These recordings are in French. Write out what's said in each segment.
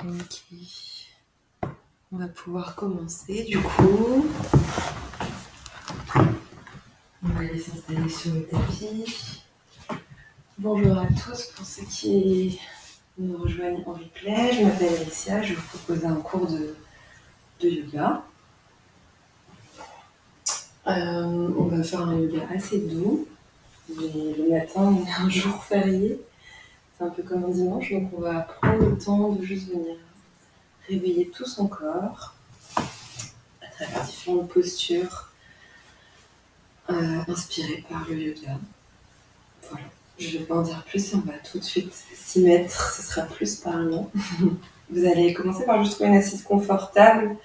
Ok. On va pouvoir commencer du coup. On va aller s'installer sur le tapis. Bonjour à tous pour ceux qui nous rejoignent en replay. Je m'appelle Alicia, je vais vous proposer un cours de yoga. On va faire un yoga assez doux. Le matin, on est un jour férié. C'est un peu comme un dimanche, donc on va prendre le temps de juste venir réveiller tout son corps à travers différentes postures inspirées par le yoga. Voilà. Je ne vais pas en dire plus, on va tout de suite s'y mettre, ce sera plus parlant. Vous allez commencer par juste trouver une assise confortable,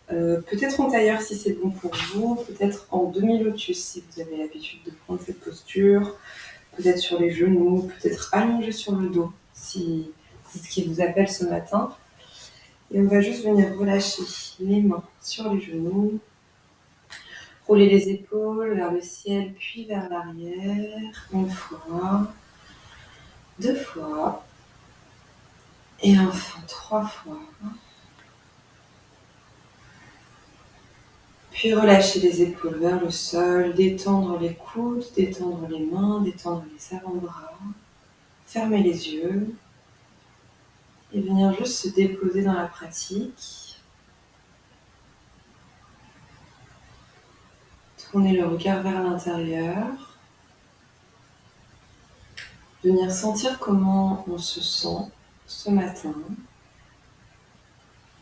peut-être en tailleur si c'est bon pour vous, peut-être en demi-lotus si vous avez l'habitude de prendre cette posture, peut-être sur les genoux, peut-être allongé sur le dos si c'est ce qui vous appelle ce matin. Et on va juste venir relâcher les mains sur les genoux, rouler les épaules vers le ciel puis vers l'arrière, une fois, deux fois, et enfin 3 fois. Puis relâcher les épaules vers le sol, détendre les coudes, détendre les mains, détendre les avant-bras. Fermer les yeux et venir juste se déposer dans la pratique. Tourner le regard vers l'intérieur. Venir sentir comment on se sent ce matin.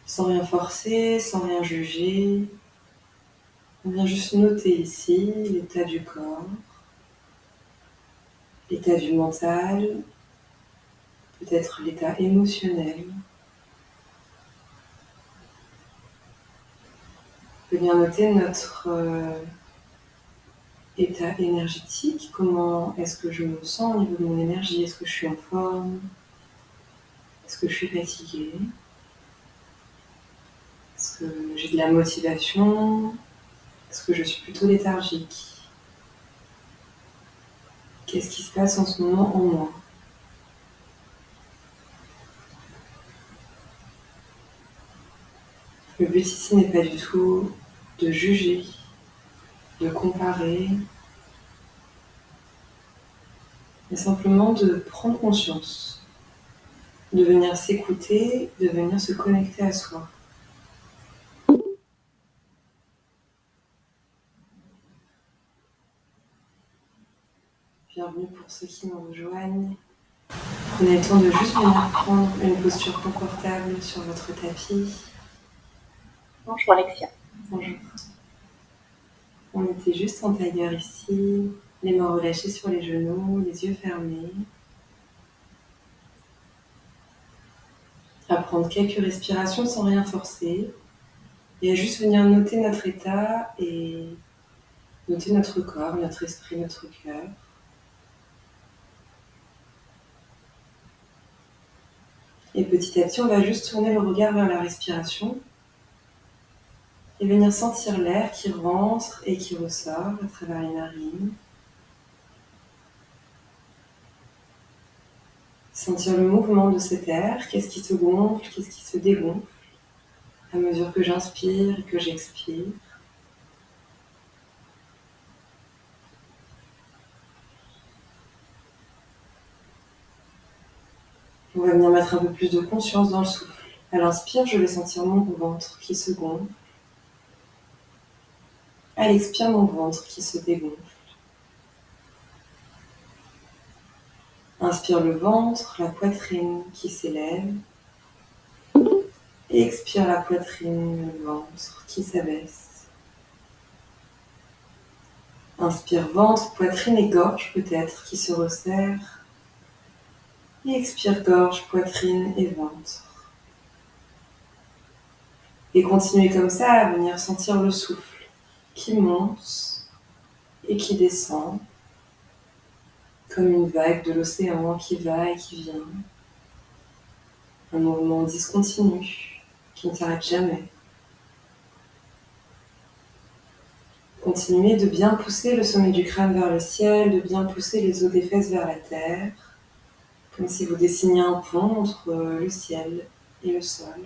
Sans rien forcer, sans rien juger. On vient juste noter ici l'état du corps, l'état du mental, peut-être l'état émotionnel. Venir noter notre état énergétique, comment est-ce que je me sens au niveau de mon énergie, est-ce que je suis en forme, est-ce que je suis fatiguée, est-ce que j'ai de la motivation, est-ce que je suis plutôt léthargique. Qu'est-ce qui se passe en ce moment en moi? Le but ici n'est pas du tout de juger, de comparer, mais simplement de prendre conscience, de venir s'écouter, de venir se connecter à soi. Bienvenue pour ceux qui nous rejoignent. Prenez le temps de juste venir prendre une posture confortable sur votre tapis. Bonjour Alexia. Bonjour. On était juste en tailleur ici, les mains relâchées sur les genoux, les yeux fermés. À prendre quelques respirations sans rien forcer et à juste venir noter notre état et noter notre corps, notre esprit, notre cœur. Et petit à petit, on va juste tourner le regard vers la respiration et venir sentir l'air qui rentre et qui ressort à travers les narines. Sentir le mouvement de cet air, qu'est-ce qui se gonfle, qu'est-ce qui se dégonfle, à mesure que j'inspire et que j'expire. On va venir mettre un peu plus de conscience dans le souffle. À l'inspire, je vais sentir mon ventre qui se gonfle. À l'expire, mon ventre qui se dégonfle. Inspire le ventre, la poitrine qui s'élève. Et expire la poitrine, le ventre qui s'abaisse. Inspire ventre, poitrine et gorge peut-être qui se resserre. Et expire gorge, poitrine et ventre. Et continuez comme ça à venir sentir le souffle qui monte et qui descend, comme une vague de l'océan qui va et qui vient. Un mouvement discontinu qui ne s'arrête jamais. Continuez de bien pousser le sommet du crâne vers le ciel, de bien pousser les os des fesses vers la terre, comme si vous dessiniez un pont entre le ciel et le sol.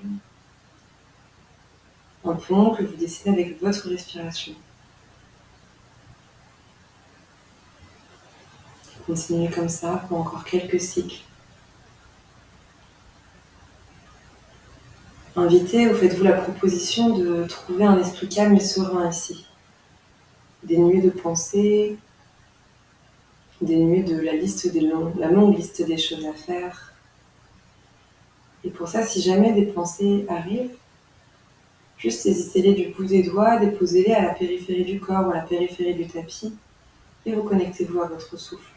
Un pont que vous dessinez avec votre respiration. Continuez comme ça pour encore quelques cycles. Invitez ou faites-vous la proposition de trouver un esprit calme et serein ici. Dénué de pensées, dénué de la longue liste des choses à faire. Et pour ça, si jamais des pensées arrivent, juste saisissez-les du bout des doigts, déposez-les à la périphérie du corps ou à la périphérie du tapis et reconnectez-vous à votre souffle.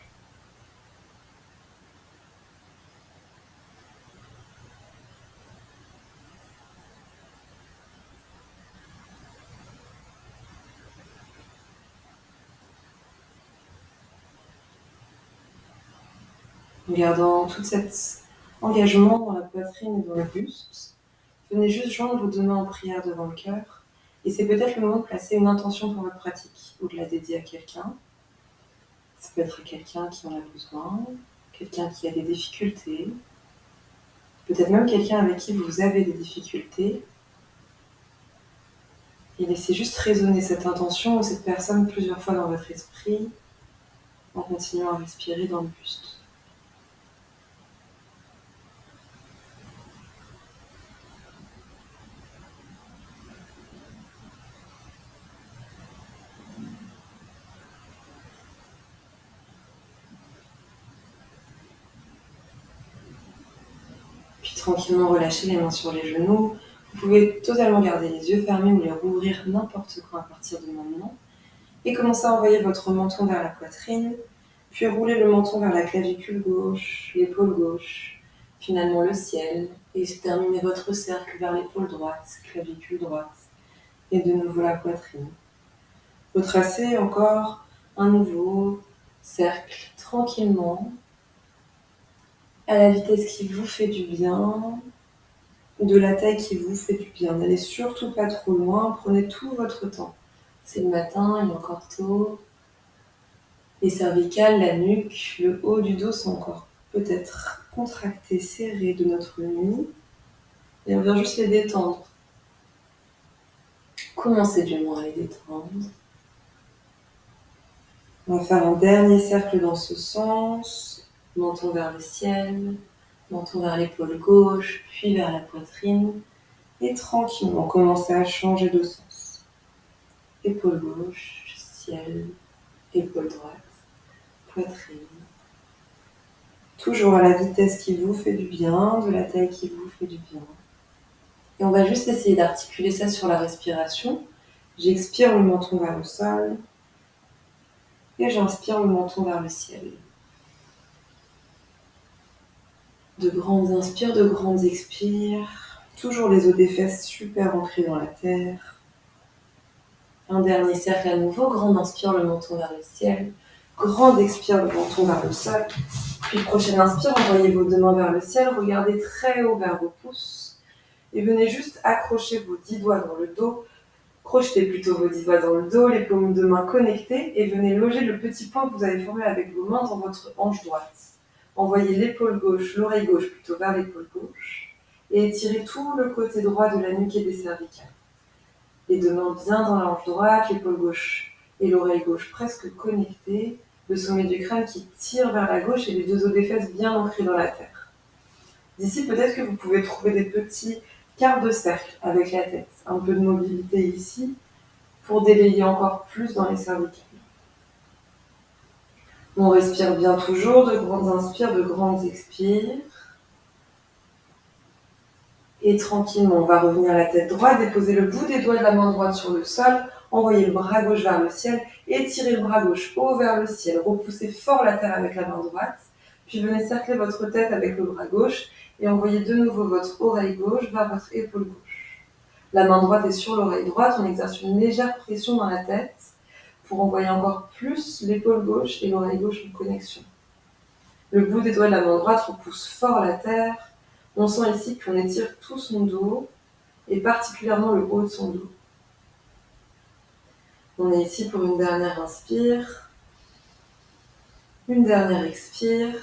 En gardant tout cet engagement dans la poitrine et dans le buste, venez juste joindre vos deux mains en prière devant le cœur. Et c'est peut-être le moment de placer une intention pour votre pratique, ou de la dédier à quelqu'un. Ça peut être à quelqu'un qui en a besoin, quelqu'un qui a des difficultés, peut-être même quelqu'un avec qui vous avez des difficultés. Et laissez juste résonner cette intention ou cette personne plusieurs fois dans votre esprit, en continuant à respirer dans le buste. Puis tranquillement relâchez les mains sur les genoux. Vous pouvez totalement garder les yeux fermés ou les rouvrir n'importe quand à partir de maintenant. Et commencez à envoyer votre menton vers la poitrine, puis roulez le menton vers la clavicule gauche, l'épaule gauche, finalement le ciel, et terminez votre cercle vers l'épaule droite, clavicule droite, et de nouveau la poitrine. Retracez encore un nouveau cercle tranquillement, à la vitesse qui vous fait du bien, de la taille qui vous fait du bien. N'allez surtout pas trop loin, prenez tout votre temps. C'est le matin, il est encore tôt. Les cervicales, la nuque, le haut du dos sont encore peut-être contractés, serrés de notre nuit. Et on vient juste les détendre. Commencez du moins à les détendre. On va faire un dernier cercle dans ce sens. Menton vers le ciel, menton vers l'épaule gauche, puis vers la poitrine. Et tranquillement, commencez à changer de sens. Épaule gauche, ciel, épaule droite, poitrine. Toujours à la vitesse qui vous fait du bien, de la taille qui vous fait du bien. Et on va juste essayer d'articuler ça sur la respiration. J'expire le menton vers le sol et j'inspire le menton vers le ciel. De grandes inspires, de grandes expires. Toujours les os des fesses super ancrés dans la terre. Un dernier cercle à nouveau. Grande inspire, le menton vers le ciel. Grande expire, le menton vers le sol. Puis prochaine inspire, envoyez vos deux mains vers le ciel. Regardez très haut vers vos pouces. Et venez juste accrocher vos 10 doigts dans le dos. Crochetez plutôt vos 10 doigts dans le dos, les paumes de main connectées et venez loger le petit point que vous avez formé avec vos mains dans votre hanche droite. Envoyez l'épaule gauche, l'oreille gauche plutôt vers l'épaule gauche et étirez tout le côté droit de la nuque et des cervicales. Les deux mains bien dans la hanche droite, l'épaule gauche et l'oreille gauche presque connectées, le sommet du crâne qui tire vers la gauche et les deux os des fesses bien ancrés dans la terre. D'ici, peut-être que vous pouvez trouver des petits quart de cercle avec la tête, un peu de mobilité ici pour délayer encore plus dans les cervicales. On respire bien toujours, de grandes inspires, de grandes expires. Et tranquillement, on va revenir à la tête droite, déposer le bout des doigts de la main droite sur le sol, envoyer le bras gauche vers le ciel, étirer le bras gauche haut vers le ciel, repoussez fort la terre avec la main droite, puis venez cercler votre tête avec le bras gauche et envoyez de nouveau votre oreille gauche vers votre épaule gauche. La main droite est sur l'oreille droite, on exerce une légère pression dans la tête pour envoyer encore plus l'épaule gauche et l'oreille gauche en connexion. Le bout des doigts de la main droite repousse fort la terre. On sent ici qu'on étire tout son dos et particulièrement le haut de son dos. On est ici pour une dernière inspire, une dernière expire.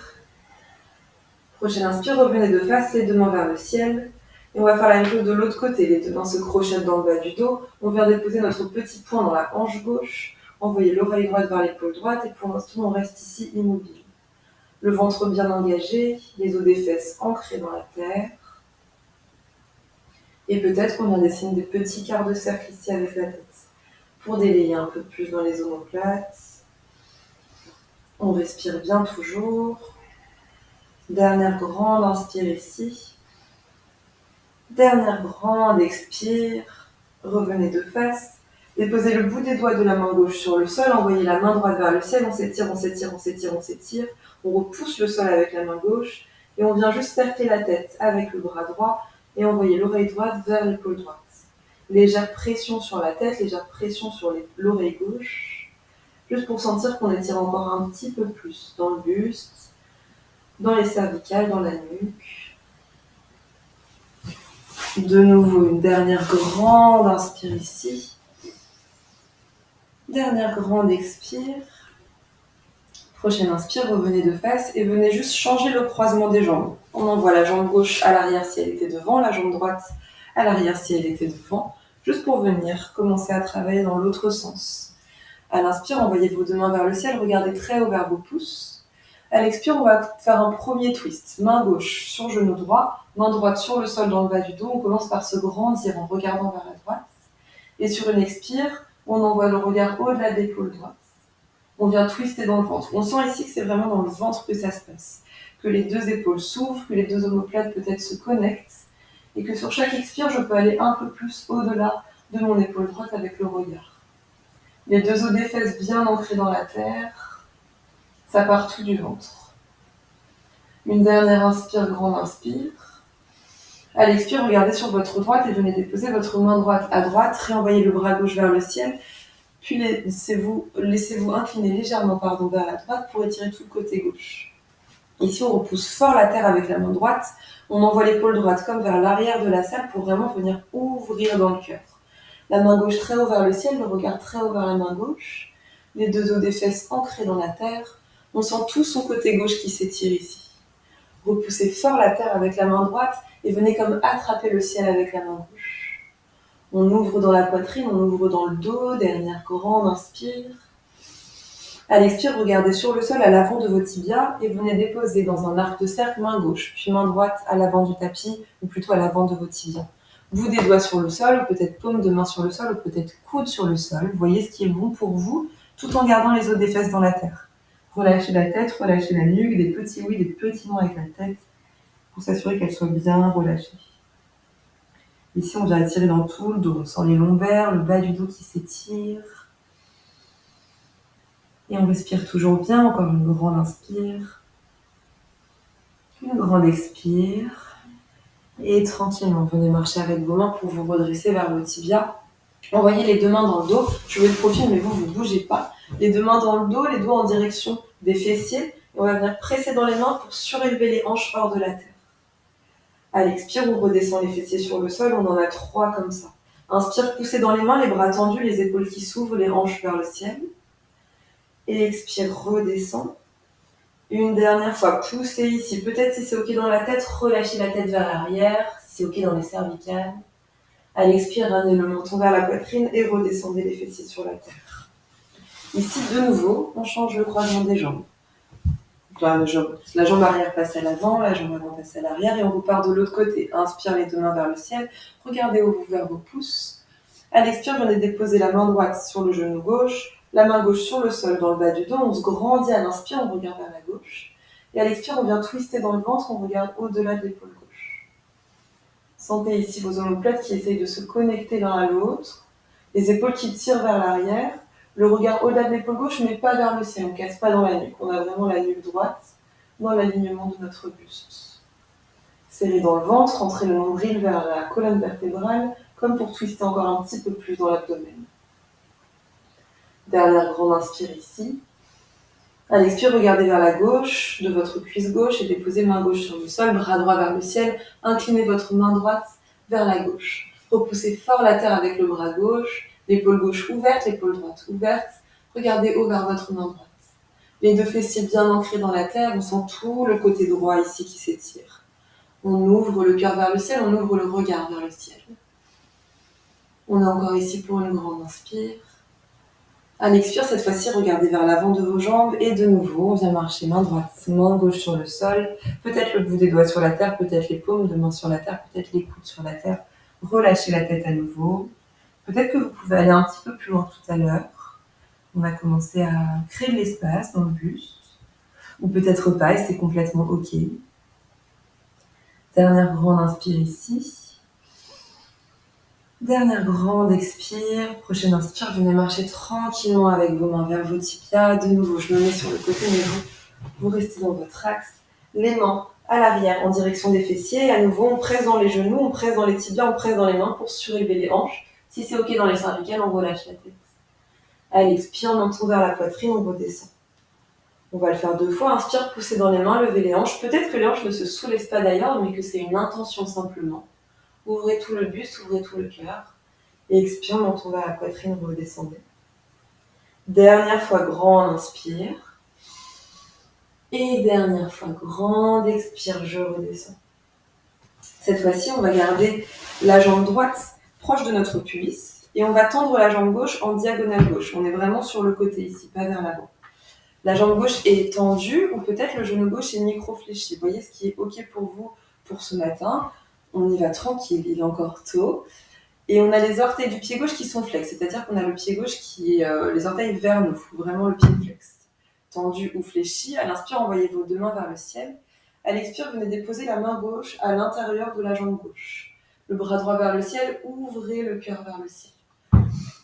Prochaine inspire, revenez de face, les deux mains vers le ciel. Et on va faire la même chose de l'autre côté. Les deux mains se crochettent dans le bas du dos. On vient déposer notre petit poing dans la hanche gauche. Envoyer l'oreille droite vers l'épaule droite. Et pour l'instant, on reste ici immobile. Le ventre bien engagé, les os des fesses ancrés dans la terre. Et peut-être qu'on vient dessiner des petits quarts de cercle ici avec la tête. Pour délayer un peu plus dans les omoplates. On respire bien toujours. Dernière grande inspire ici. Dernière grande expire. Revenez de face. Déposez le bout des doigts de la main gauche sur le sol. Envoyez la main droite vers le ciel. On s'étire, on s'étire, on s'étire, on s'étire. On repousse le sol avec la main gauche. Et on vient juste cercler la tête avec le bras droit. Et envoyer l'oreille droite vers l'épaule droite. Légère pression sur la tête, légère pression sur l'oreille gauche. Juste pour sentir qu'on étire encore un petit peu plus dans le buste, dans les cervicales, dans la nuque. De nouveau, une dernière grande inspire ici. Dernière grande expire. Prochaine inspire, revenez de face et venez juste changer le croisement des jambes. On envoie la jambe gauche à l'arrière si elle était devant, la jambe droite à l'arrière si elle était devant, juste pour venir commencer à travailler dans l'autre sens. À l'inspire, envoyez vos deux mains vers le ciel, regardez très haut vers vos pouces. À l'expire, on va faire un premier twist. Main gauche sur genou droit, main droite sur le sol dans le bas du dos. On commence par se grandir en regardant vers la droite. Et sur une expire, on envoie le regard au-delà de l'épaule droite. On vient twister dans le ventre. On sent ici que c'est vraiment dans le ventre que ça se passe. Que les deux épaules s'ouvrent, que les deux omoplates peut-être se connectent. Et que sur chaque expire, je peux aller un peu plus au-delà de mon épaule droite avec le regard. Les deux os des fesses bien ancrés dans la terre. Ça part tout du ventre. Une dernière inspire, grande inspire. À l'expire, regardez sur votre droite et venez déposer votre main droite à droite. Réenvoyez le bras gauche vers le ciel. Puis laissez-vous incliner légèrement vers la droite pour étirer tout le côté gauche. Ici, on repousse fort la terre avec la main droite. On envoie l'épaule droite comme vers l'arrière de la salle pour vraiment venir ouvrir dans le cœur. La main gauche très haut vers le ciel, le regard très haut vers la main gauche. Les deux os des fesses ancrés dans la terre. On sent tout son côté gauche qui s'étire ici. Repoussez fort la terre avec la main droite et venez comme attraper le ciel avec la main gauche. On ouvre dans la poitrine, on ouvre dans le dos. Dernière grande inspire. À l'expire, regardez sur le sol à l'avant de vos tibias et venez déposer dans un arc de cercle main gauche, puis main droite à l'avant du tapis, ou plutôt à l'avant de vos tibias. Bout des doigts sur le sol, ou peut-être paume de main sur le sol, ou peut-être coude sur le sol. Voyez ce qui est bon pour vous, tout en gardant les os des fesses dans la terre. Relâchez la tête, relâchez la nuque, des petits oui, des petits non avec la tête, pour s'assurer qu'elle soit bien relâchée. Ici, on vient étirer dans tout le dos. On sent les lombaires, le bas du dos qui s'étire. Et on respire toujours bien. Encore une grande inspire. Une grande expire. Et tranquillement, venez marcher avec vos mains pour vous redresser vers vos tibias. Envoyez les deux mains dans le dos. Je vais le profil, mais vous ne bougez pas. Les deux mains dans le dos, les doigts en direction des fessiers. Et on va venir presser dans les mains pour surélever les hanches hors de la terre. À l'expire, on redescend les fessiers sur le sol. On en a 3 comme ça. Inspire, poussez dans les mains, les bras tendus, les épaules qui s'ouvrent, les hanches vers le ciel. Et expire, redescend. Une dernière fois, poussez ici. Peut-être si c'est ok dans la tête, relâchez la tête vers l'arrière. Si c'est ok dans les cervicales. À l'expire, ramenez le menton vers la poitrine et redescendez les fessiers sur la terre. Ici, de nouveau, on change le croisement des jambes. La jambe arrière passe à l'avant, la jambe avant passe à l'arrière et on repart de l'autre côté. Inspire les deux mains vers le ciel, regardez où vous vers vos pouces. À l'expire, venez déposer la main droite sur le genou gauche, la main gauche sur le sol dans le bas du dos. On se grandit à l'inspire, on regarde vers la gauche. Et à l'expire, on vient twister dans le ventre, on regarde au-delà de l'épaule gauche. Sentez ici vos omoplates qui essayent de se connecter l'un à l'autre, les épaules qui tirent vers l'arrière. Le regard au-delà de l'épaule gauche, mais pas vers le ciel. On ne casse pas dans la nuque. On a vraiment la nuque droite dans l'alignement de notre buste. Serrez dans le ventre, rentrez le nombril vers la colonne vertébrale, comme pour twister encore un petit peu plus dans l'abdomen. Dernière grande inspire ici. À l'expire, regardez vers la gauche de votre cuisse gauche et déposez main gauche sur le sol, bras droit vers le ciel. Inclinez votre main droite vers la gauche. Repoussez fort la terre avec le bras gauche. L'épaule gauche ouverte, l'épaule droite ouverte. Regardez haut vers votre main droite. Les deux fessiers bien ancrés dans la terre. On sent tout le côté droit ici qui s'étire. On ouvre le cœur vers le ciel, on ouvre le regard vers le ciel. On est encore ici pour une grande inspire. À l'expire, cette fois-ci, regardez vers l'avant de vos jambes et de nouveau, on vient marcher main droite, main gauche sur le sol. Peut-être le bout des doigts sur la terre, peut-être les paumes de main sur la terre, peut-être les coudes sur la terre. Relâchez la tête à nouveau. Peut-être que vous pouvez aller un petit peu plus loin tout à l'heure. On va commencer à créer de l'espace dans le buste. Ou peut-être pas, et c'est complètement OK. Dernière grande inspire ici. Dernière grande expire. Prochaine inspire, venez marcher tranquillement avec vos mains vers vos tibias. De nouveau, je me mets sur le côté, mais vous restez dans votre axe. Les mains à l'arrière en direction des fessiers. Et à nouveau, on presse dans les genoux, on presse dans les tibias, on presse dans les mains pour surélever les hanches. Si c'est OK dans les cervicales, on relâche la tête. À l'expire, menton vers la poitrine, on redescend. On va le faire 2 fois. Inspire, poussez dans les mains, levez les hanches. Peut-être que les hanches ne se soulèvent pas d'ailleurs, mais que c'est une intention simplement. Ouvrez tout le buste, ouvrez tout le cœur. Et expire, menton vers la poitrine, vous redescendez. Dernière fois, grande inspire. Et dernière fois, grande expire, je redescends. Cette fois-ci, on va garder la jambe droite proche de notre pubis. Et on va tendre la jambe gauche en diagonale gauche. On est vraiment sur le côté ici, pas vers l'avant. La jambe gauche est tendue ou peut-être le genou gauche est micro-fléchi. Vous voyez ce qui est OK pour vous pour ce matin. On y va tranquille, il est encore tôt. Et on a les orteils du pied gauche qui sont flex, c'est-à-dire qu'on a le pied gauche qui est les orteils vers nous, vraiment le pied flex. Tendu ou fléchi. À l'inspire, envoyez vos 2 mains vers le ciel. À l'expire, venez déposer la main gauche à l'intérieur de la jambe gauche. Le bras droit vers le ciel, ouvrez le cœur vers le ciel.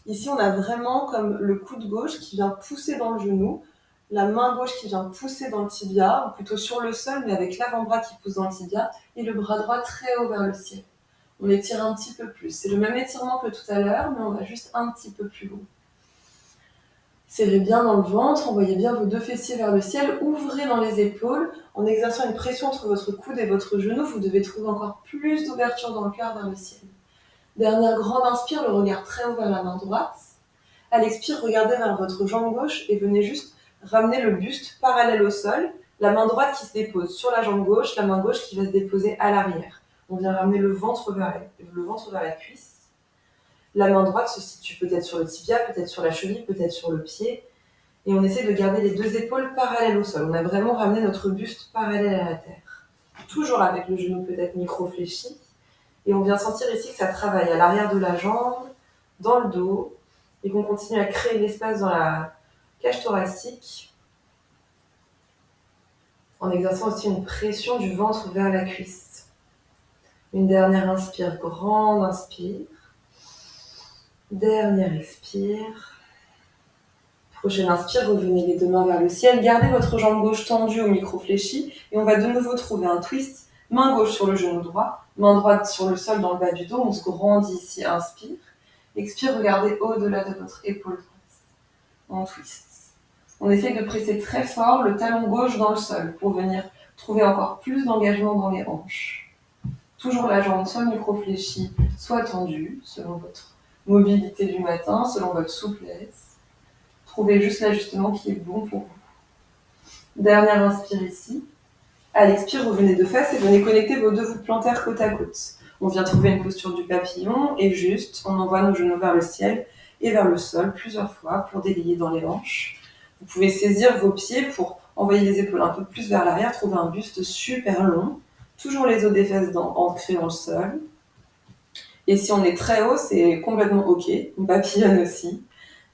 Ici, on a vraiment comme le coude gauche qui vient pousser dans le genou, la main gauche qui vient pousser dans le tibia, ou plutôt sur le sol, mais avec l'avant-bras qui pousse dans le tibia, et le bras droit très haut vers le ciel. On étire un petit peu plus. C'est le même étirement que tout à l'heure, mais on va juste un petit peu plus loin. Serrez bien dans le ventre, envoyez bien vos 2 fessiers vers le ciel, ouvrez dans les épaules, en exerçant une pression entre votre coude et votre genou, vous devez trouver encore plus d'ouverture dans le cœur vers le ciel. Dernière grande inspire, le regard très haut vers la main droite. À l'expire, regardez vers votre jambe gauche et venez juste ramener le buste parallèle au sol, la main droite qui se dépose sur la jambe gauche, la main gauche qui va se déposer à l'arrière. On vient ramener le ventre vers la cuisse. La main droite se situe peut-être sur le tibia, peut-être sur la cheville, peut-être sur le pied. Et on essaie de garder les 2 épaules parallèles au sol. On a vraiment ramené notre buste parallèle à la terre. Toujours avec le genou peut-être micro-fléchi. Et on vient sentir ici que ça travaille à l'arrière de la jambe, dans le dos, et qu'on continue à créer l'espace dans la cage thoracique, en exerçant aussi une pression du ventre vers la cuisse. Une dernière inspire, grande inspire. Dernière expire. Prochaine inspire, revenez les 2 mains vers le ciel. Gardez votre jambe gauche tendue au micro-fléchi, et on va de nouveau trouver un twist. Main gauche sur le genou droit, main droite sur le sol dans le bas du dos. On se grandit ici, inspire. Expire, regardez au-delà de votre épaule droite. On twist. On essaie de presser très fort le talon gauche dans le sol pour venir trouver encore plus d'engagement dans les hanches. Toujours la jambe soit micro-fléchie, soit tendue, selon votre mobilité du matin, selon votre souplesse. Trouvez juste l'ajustement qui est bon pour vous. Dernière inspire ici. À l'expire, revenez de face et venez connecter vos 2 voûtes plantaires côte à côte. On vient trouver une posture du papillon et juste, on envoie nos genoux vers le ciel et vers le sol plusieurs fois pour délier dans les hanches. Vous pouvez saisir vos pieds pour envoyer les épaules un peu plus vers l'arrière, trouver un buste super long. Toujours les os des fesses ancrés dans le sol. Et si on est très haut, c'est complètement OK. On papillonne aussi.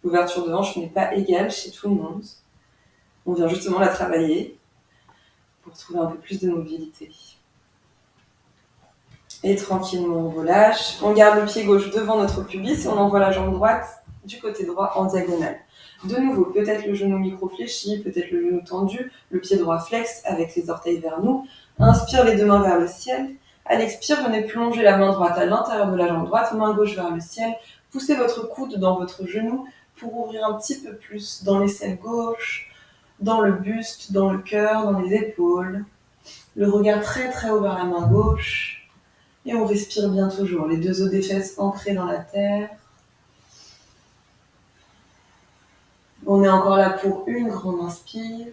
L'ouverture de hanche n'est pas égale chez tout le monde. On vient justement la travailler pour trouver un peu plus de mobilité. Et tranquillement, on relâche. On garde le pied gauche devant notre pubis et on envoie la jambe droite du côté droit en diagonale. De nouveau, peut-être le genou micro-fléchi, peut-être le genou tendu, le pied droit flex avec les orteils vers nous. Inspire les 2 mains vers le ciel. À l'expire, venez plonger la main droite à l'intérieur de la jambe droite, main gauche vers le ciel. Poussez votre coude dans votre genou pour ouvrir un petit peu plus dans l'aisselle gauche, dans le buste, dans le cœur, dans les épaules. Le regard très très haut vers la main gauche. Et on respire bien toujours, les 2 os des fesses ancrés dans la terre. On est encore là pour une grande inspire.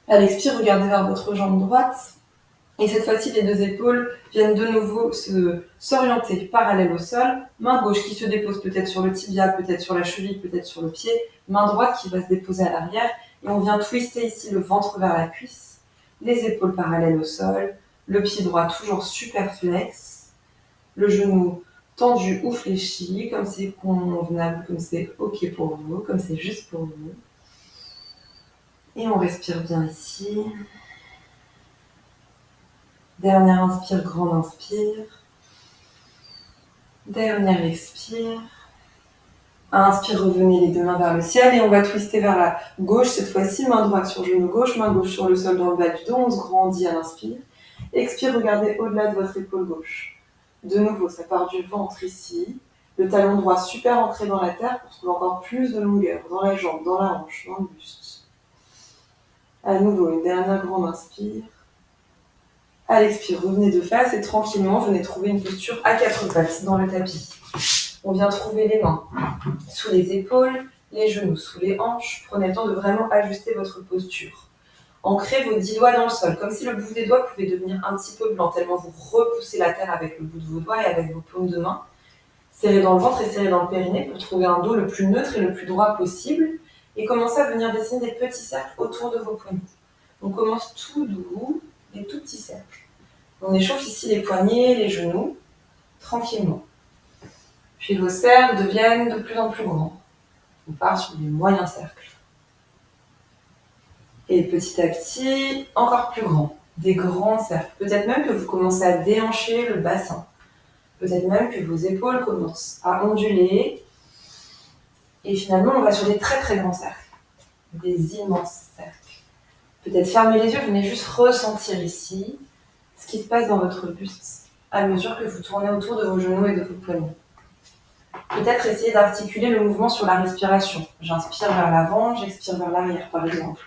À l'expire, regardez vers votre jambe droite. Et cette fois-ci, les deux épaules viennent de nouveau s'orienter parallèle au sol. Main gauche qui se dépose peut-être sur le tibia, peut-être sur la cheville, peut-être sur le pied. Main droite qui va se déposer à l'arrière. Et on vient twister ici le ventre vers la cuisse. Les épaules parallèles au sol. Le pied droit toujours super flex. Le genou tendu ou fléchi, comme c'est convenable, comme c'est ok pour vous, comme c'est juste pour vous. Et on respire bien ici. Dernière inspire, grande inspire. Dernière expire. Inspire, revenez les deux mains vers le ciel et on va twister vers la gauche cette fois-ci. Main droite sur genou gauche, main gauche sur le sol dans le bas du dos. On se grandit à l'inspire. Expire, regardez au-delà de votre épaule gauche. De nouveau, ça part du ventre ici. Le talon droit super ancré dans la terre pour trouver encore plus de longueur dans la jambe, dans la hanche, dans le buste. À nouveau, une dernière grande inspire. À l'expire, revenez de face et tranquillement, venez trouver une posture à quatre pattes dans le tapis. On vient trouver les mains sous les épaules, les genoux sous les hanches. Prenez le temps de vraiment ajuster votre posture. Ancrez vos 10 doigts dans le sol, comme si le bout des doigts pouvait devenir un petit peu blanc, tellement vous repoussez la terre avec le bout de vos doigts et avec vos paumes de main. Serrez dans le ventre et serrez dans le périnée pour trouver un dos le plus neutre et le plus droit possible. Et commencez à venir dessiner des petits cercles autour de vos poignets. On commence tout doux, des tout petits cercles. On échauffe ici les poignets, les genoux, tranquillement. Puis vos cercles deviennent de plus en plus grands. On part sur des moyens cercles. Et petit à petit, encore plus grands. Des grands cercles. Peut-être même que vous commencez à déhancher le bassin. Peut-être même que vos épaules commencent à onduler. Et finalement, on va sur des très très grands cercles. Des immenses cercles. Peut-être fermez les yeux, venez juste ressentir ici ce qui se passe dans votre buste à mesure que vous tournez autour de vos genoux et de vos poignets. Peut-être essayer d'articuler le mouvement sur la respiration. J'inspire vers l'avant, j'expire vers l'arrière par exemple.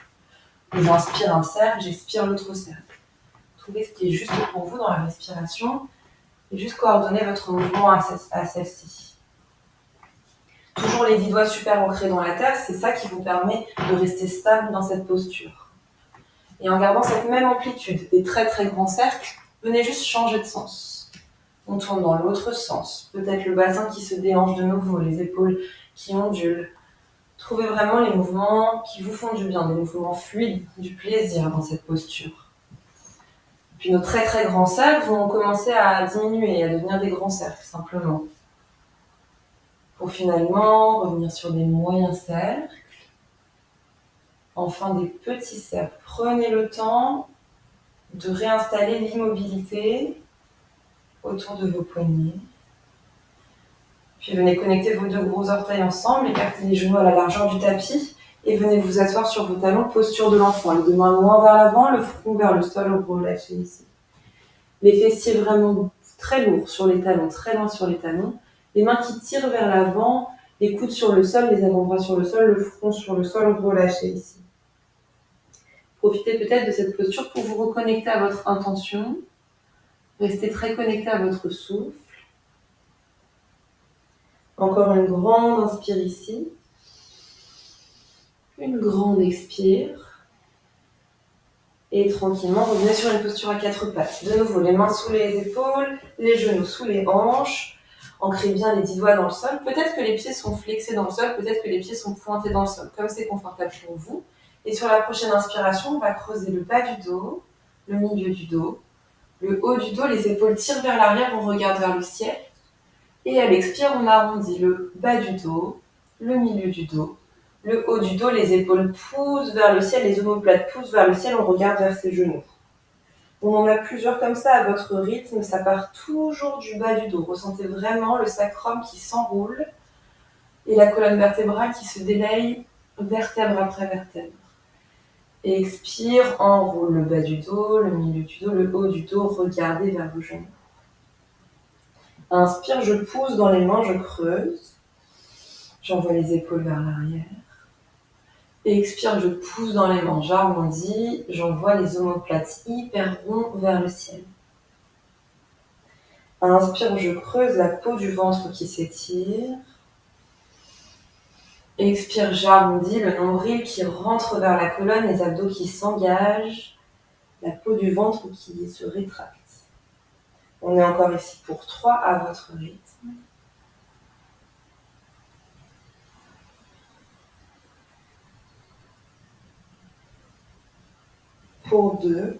Ou j'inspire un cercle, j'expire l'autre cercle. Trouvez ce qui est juste pour vous dans la respiration et juste coordonner votre mouvement à celle-ci. Toujours les 10 doigts super ancrés dans la terre, c'est ça qui vous permet de rester stable dans cette posture. Et en gardant cette même amplitude des très très grands cercles, venez juste changer de sens. On tourne dans l'autre sens. Peut-être le bassin qui se déhanche de nouveau, les épaules qui ondulent. Trouvez vraiment les mouvements qui vous font du bien, des mouvements fluides, du plaisir dans cette posture. Puis nos très très grands cercles vont commencer à diminuer, à devenir des grands cercles simplement. Pour finalement revenir sur des moyens cercles. Enfin des petits cercles. Prenez le temps de réinstaller l'immobilité autour de vos poignets. Puis venez connecter vos deux gros orteils ensemble, écartez les genoux à la largeur du tapis et venez vous asseoir sur vos talons, posture de l'enfant. Les deux mains loin vers l'avant, le front vers le sol, relâchez ici. Les fessiers vraiment très lourds sur les talons, très loin sur les talons. Les mains qui tirent vers l'avant, les coudes sur le sol, les avant-bras sur le sol, le front sur le sol, relâchez ici. Profitez peut-être de cette posture pour vous reconnecter à votre intention. Restez très connecté à votre souffle. Encore une grande inspire ici. Une grande expire. Et tranquillement, revenez sur une posture à quatre pattes. De nouveau, les mains sous les épaules, les genoux sous les hanches. Ancrez bien les 10 doigts dans le sol. Peut-être que les pieds sont flexés dans le sol, peut-être que les pieds sont pointés dans le sol, comme c'est confortable pour vous. Et sur la prochaine inspiration, on va creuser le bas du dos, le milieu du dos, le haut du dos, les épaules tirent vers l'arrière, on regarde vers le ciel. Et à l'expire, on arrondit le bas du dos, le milieu du dos, le haut du dos, les épaules poussent vers le ciel, les omoplates poussent vers le ciel, on regarde vers ses genoux. On en a plusieurs comme ça à votre rythme, ça part toujours du bas du dos. Ressentez vraiment le sacrum qui s'enroule et la colonne vertébrale qui se délaye vertèbre après vertèbre. Et expire, enroule le bas du dos, le milieu du dos, le haut du dos, regardez vers vos genoux. Inspire, je pousse dans les mains, je creuse. J'envoie les épaules vers l'arrière. Et expire, je pousse dans les mains, j'arrondis. J'envoie les omoplates hyper ronds vers le ciel. Inspire, je creuse la peau du ventre qui s'étire. Expire, j'arrondis le nombril qui rentre vers la colonne, les abdos qui s'engagent. la peau du ventre qui se rétracte. On est encore ici pour 3 à votre rythme. Pour 2.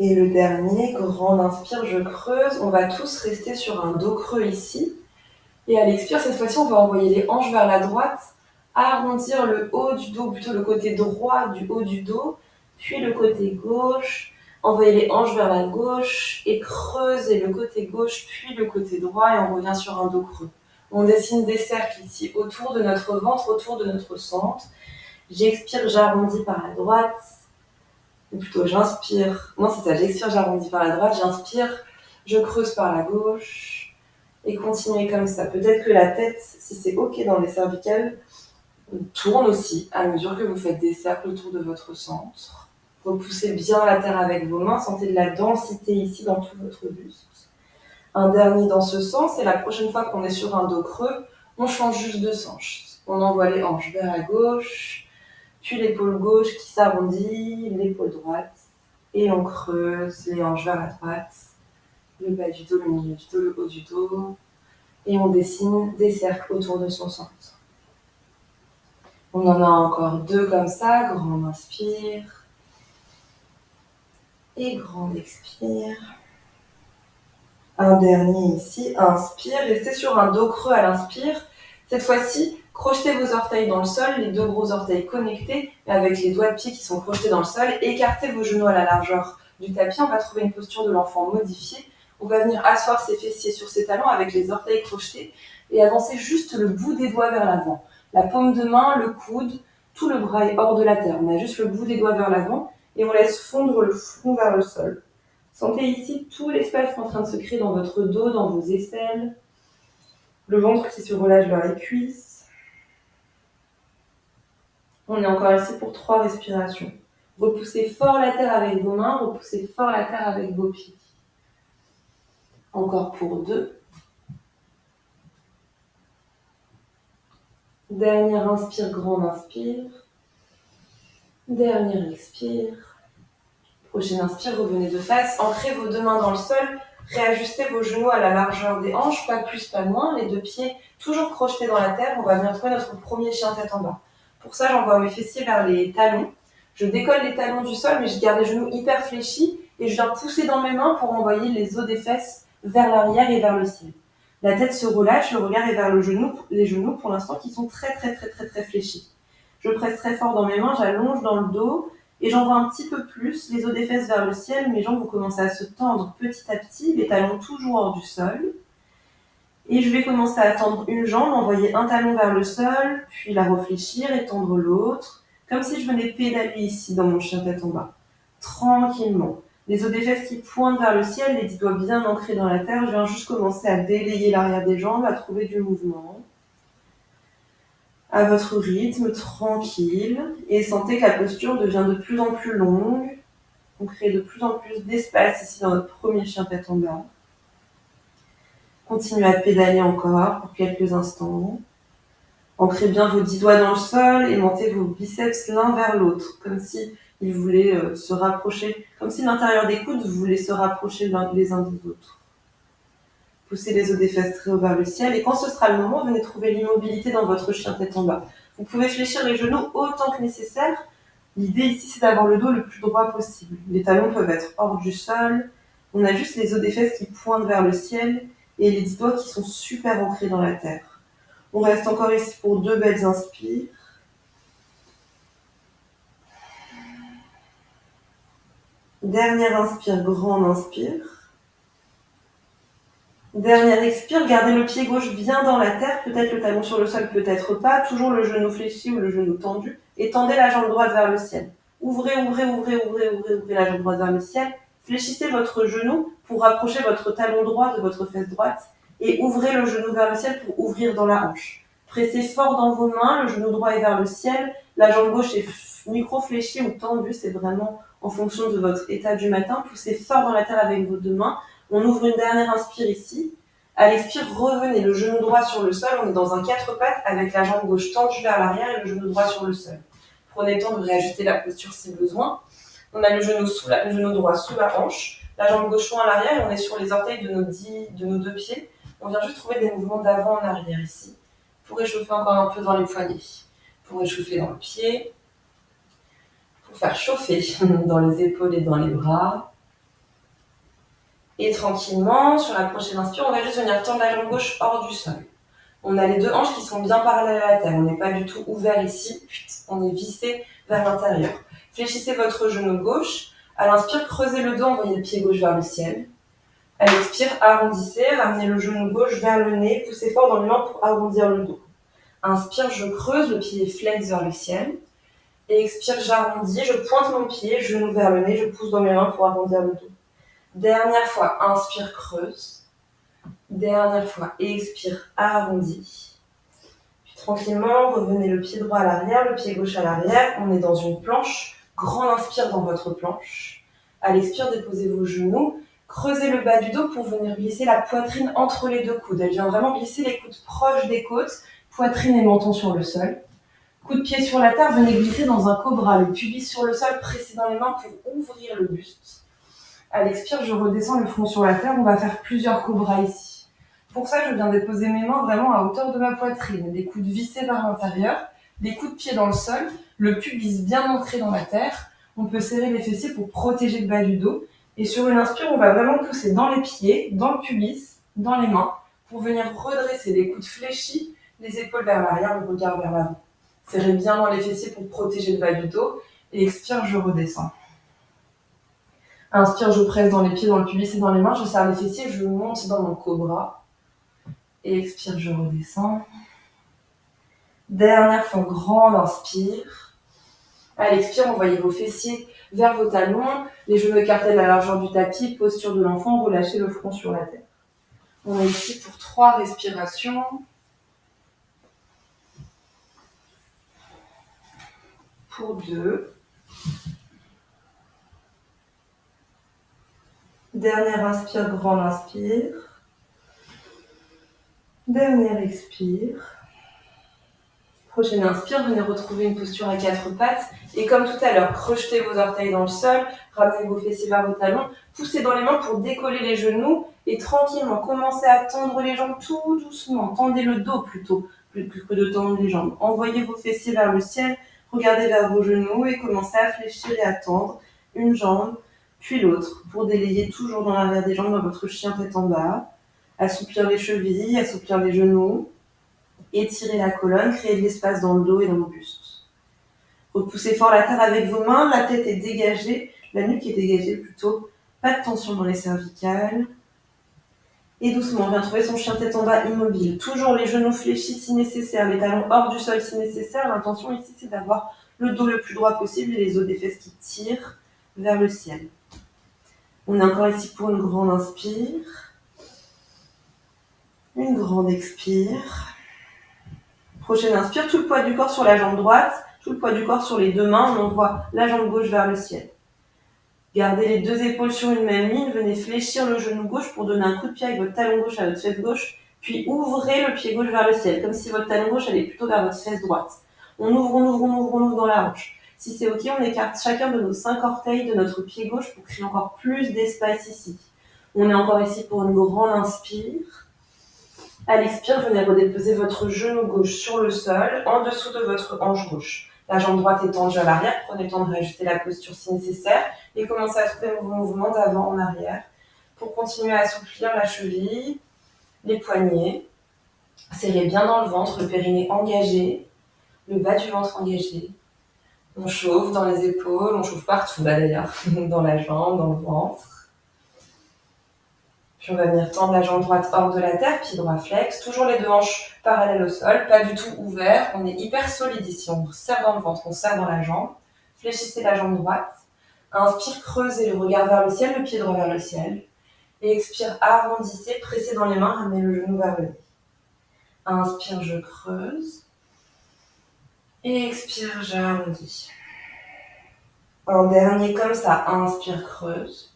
Et le dernier, grande inspire, je creuse. On va tous rester sur un dos creux ici. Et à l'expire, cette fois-ci, on va envoyer les hanches vers la droite, arrondir le haut du dos, plutôt le côté droit du haut du dos, puis le côté gauche. Envoyer les hanches vers la gauche et creuser le côté gauche, puis le côté droit, et on revient sur un dos creux. On dessine des cercles ici autour de notre ventre, autour de notre centre. J'expire, j'arrondis par la droite. Ou plutôt j'inspire, non c'est ça, j'expire, j'arrondis par la droite, j'inspire, je creuse par la gauche, et continuez comme ça. Peut-être que la tête, si c'est ok dans les cervicales, tourne aussi à mesure que vous faites des cercles autour de votre centre. Repoussez bien la terre avec vos mains, sentez de la densité ici dans tout votre buste. Un dernier dans ce sens, et la prochaine fois qu'on est sur un dos creux, on change juste de sens. On envoie les hanches vers la gauche, puis l'épaule gauche qui s'arrondit, l'épaule droite, et on creuse les hanches vers la droite, le bas du dos, le milieu du dos, le haut du dos, et on dessine des cercles autour de son centre. On en a encore 2 comme ça, grande inspire, et grande expire. Un dernier ici, inspire, restez sur un dos creux à l'inspire. Cette fois-ci, crochetez vos orteils dans le sol, les 2 gros orteils connectés, avec les doigts de pied qui sont crochetés dans le sol. Écartez vos genoux à la largeur du tapis. On va trouver une posture de l'enfant modifiée. On va venir asseoir ses fessiers sur ses talons avec les orteils crochetés et avancer juste le bout des doigts vers l'avant. La paume de main, le coude, tout le bras est hors de la terre. On a juste le bout des doigts vers l'avant et on laisse fondre le front vers le sol. Sentez ici tout l'espace en train de se créer dans votre dos, dans vos aisselles. Le ventre qui se relâche vers les cuisses. On est encore ici pour 3 respirations. Repoussez fort la terre avec vos mains, repoussez fort la terre avec vos pieds. Encore pour 2. Dernière inspire, grande inspire. Dernière expire. Prochaine inspire, revenez de face. Ancrez vos 2 mains dans le sol. Réajustez vos genoux à la largeur des hanches, pas plus, pas moins. Les 2 pieds toujours crochetés dans la terre. On va venir trouver notre premier chien tête en bas. Pour ça, j'envoie mes fessiers vers les talons. Je décolle les talons du sol, mais je garde les genoux hyper fléchis et je viens pousser dans mes mains pour envoyer les os des fesses vers l'arrière et vers le ciel. La tête se relâche, le regard est vers les genoux pour l'instant qui sont très fléchis. Je presse très fort dans mes mains, j'allonge dans le dos et j'envoie un petit peu plus les os des fesses vers le ciel. Mes jambes vont commencer à se tendre petit à petit, les talons toujours hors du sol. Et je vais commencer à tendre une jambe, envoyer un talon vers le sol, puis la réfléchir et tendre l'autre, comme si je venais pédaler ici dans mon chien tête en bas. Tranquillement. Les os des fesses qui pointent vers le ciel, les 10 doigts bien ancrés dans la terre. Je viens juste commencer à délayer l'arrière des jambes, à trouver du mouvement. À votre rythme, tranquille. Et sentez que la posture devient de plus en plus longue. On crée de plus en plus d'espace ici dans notre premier chien tête en bas. Continuez à pédaler encore pour quelques instants. Ancrez bien vos 10 doigts dans le sol et montez vos biceps l'un vers l'autre, comme si ils voulaient se rapprocher, comme si l'intérieur des coudes voulait se rapprocher les uns des autres. Poussez les os des fesses très haut vers le ciel et quand ce sera le moment, venez trouver l'immobilité dans votre chien tête en bas. Vous pouvez fléchir les genoux autant que nécessaire. L'idée ici, c'est d'avoir le dos le plus droit possible. Les talons peuvent être hors du sol. On a juste les os des fesses qui pointent vers le ciel et les 10 doigts qui sont super ancrés dans la terre. On reste encore ici pour 2 belles inspires. Dernière inspire, grande inspire. Dernière expire, gardez le pied gauche bien dans la terre, peut-être le talon sur le sol, peut-être pas. Toujours le genou fléchi ou le genou tendu. Et tendez la jambe droite vers le ciel. Ouvrez la jambe droite vers le ciel. Fléchissez votre genou pour rapprocher votre talon droit de votre fesse droite. Et ouvrez le genou vers le ciel pour ouvrir dans la hanche. Pressez fort dans vos mains, le genou droit est vers le ciel. La jambe gauche est micro-fléchie ou tendue, c'est vraiment en fonction de votre état du matin. Poussez fort dans la terre avec vos 2 mains. On ouvre une dernière inspire ici. À l'expire, revenez le genou droit sur le sol. On est dans un 4 pattes avec la jambe gauche tendue vers l'arrière et le genou droit sur le sol. Prenez le temps de réajuster la posture si besoin. On a le genou droit sous la hanche, la jambe gauche loin à l'arrière et on est sur les orteils de nos deux pieds. On vient juste trouver des mouvements d'avant en arrière ici. Pour échauffer encore un peu dans les poignets. Pour échauffer dans le pied. Pour faire chauffer dans les épaules et dans les bras. Et tranquillement, sur la prochaine inspire, on va juste venir tendre la jambe gauche hors du sol. On a les deux hanches qui sont bien parallèles à la terre. On n'est pas du tout ouvert ici. On est vissé vers l'intérieur. Fléchissez votre genou gauche. À l'inspire, creusez le dos, envoyez le pied gauche vers le ciel. À l'expire, arrondissez, ramenez le genou gauche vers le nez, poussez fort dans les mains pour arrondir le dos. Inspire, je creuse, le pied flex vers le ciel. Et expire, j'arrondis, je pointe mon pied, genou vers le nez, je pousse dans mes mains pour arrondir le dos. Dernière fois, inspire, creuse. Dernière fois, expire, arrondis. Puis tranquillement, revenez le pied droit à l'arrière, le pied gauche à l'arrière. On est dans une planche. Grand inspire dans votre planche. À l'expire, déposez vos genoux. Creusez le bas du dos pour venir glisser la poitrine entre les deux coudes. Elle vient vraiment glisser les coudes proches des côtes, poitrine et menton sur le sol. Coup de pied sur la terre, venez glisser dans un cobra, le pubis sur le sol, pressez dans les mains pour ouvrir le buste. À l'expire, je redescends le front sur la terre, on va faire plusieurs cobras ici. Pour ça, je viens déposer mes mains vraiment à hauteur de ma poitrine, des coudes vissés vers l'intérieur, des coups de pied dans le sol, le pubis bien ancré dans la terre. On peut serrer les fessiers pour protéger le bas du dos. Et sur une inspire, on va vraiment pousser dans les pieds, dans le pubis, dans les mains, pour venir redresser les coudes fléchis, les épaules vers l'arrière, le regard vers l'avant. Serrez bien dans les fessiers pour protéger le bas du dos. Et expire, je redescends. Inspire, je presse dans les pieds, dans le pubis et dans les mains. Je serre les fessiers, je monte dans mon cobra. Et expire, je redescends. Dernière fois, grande inspire. À l'expire, envoyez vos fessiers vers vos talons. Les genoux écartés à la largeur du tapis. Posture de l'enfant, relâchez le front sur la terre. On est ici pour 3 respirations. Pour 2. Dernière inspire, grande inspire. Dernière expire. Prochaine inspire, venez retrouver une posture à 4 pattes. Et comme tout à l'heure, crochetez vos orteils dans le sol, ramenez vos fessiers vers vos talons, poussez dans les mains pour décoller les genoux et tranquillement commencez à tendre les jambes tout doucement. Tendez le dos plutôt, plus que de tendre les jambes. Envoyez vos fessiers vers le ciel, regardez vers vos genoux et commencez à fléchir et à tendre une jambe, puis l'autre, pour délayer toujours dans l'arrière des jambes dans votre chien tête en bas. Assouplir les chevilles, assouplir les genoux. Étirez la colonne, créez de l'espace dans le dos et dans le buste. Repoussez fort la terre avec vos mains, la tête est dégagée, la nuque est dégagée plutôt. Pas de tension dans les cervicales. Et doucement, on vient trouver son chien tête en bas immobile. Toujours les genoux fléchis si nécessaire, les talons hors du sol si nécessaire. L'intention ici, c'est d'avoir le dos le plus droit possible et les os des fesses qui tirent vers le ciel. On est encore ici pour une grande inspire. Une grande expire. Prochaine inspire, tout le poids du corps sur la jambe droite, tout le poids du corps sur les deux mains, on envoie la jambe gauche vers le ciel. Gardez les deux épaules sur une même ligne, venez fléchir le genou gauche pour donner un coup de pied avec votre talon gauche à votre fesse gauche, puis ouvrez le pied gauche vers le ciel, comme si votre talon gauche allait plutôt vers votre fesse droite. On ouvre dans la hanche. Si c'est ok, on écarte chacun de nos 5 orteils de notre pied gauche pour créer encore plus d'espace ici. On est encore ici pour une grande inspire. À l'expire, venez redéposer votre genou gauche sur le sol, en dessous de votre hanche gauche. La jambe droite est tendue à l'arrière, prenez le temps de réajuster la posture si nécessaire et commencez à trouver vos mouvements d'avant en arrière pour continuer à assouplir la cheville, les poignets. Serrez bien dans le ventre, le périnée engagé, le bas du ventre engagé. On chauffe dans les épaules, on chauffe partout là d'ailleurs, dans la jambe, dans le ventre. Puis on va venir tendre la jambe droite hors de la terre, pied droit flex, toujours les deux hanches parallèles au sol, pas du tout ouvert, on est hyper solide ici, on serre dans le ventre, on serre dans la jambe, fléchissez la jambe droite, inspire, creusez le regard vers le ciel, le pied droit vers le ciel, et expire, arrondissez, pressez dans les mains, ramenez le genou vers le nez. Inspire, je creuse, et expire, j'arrondis. Un dernier comme ça, inspire, creuse.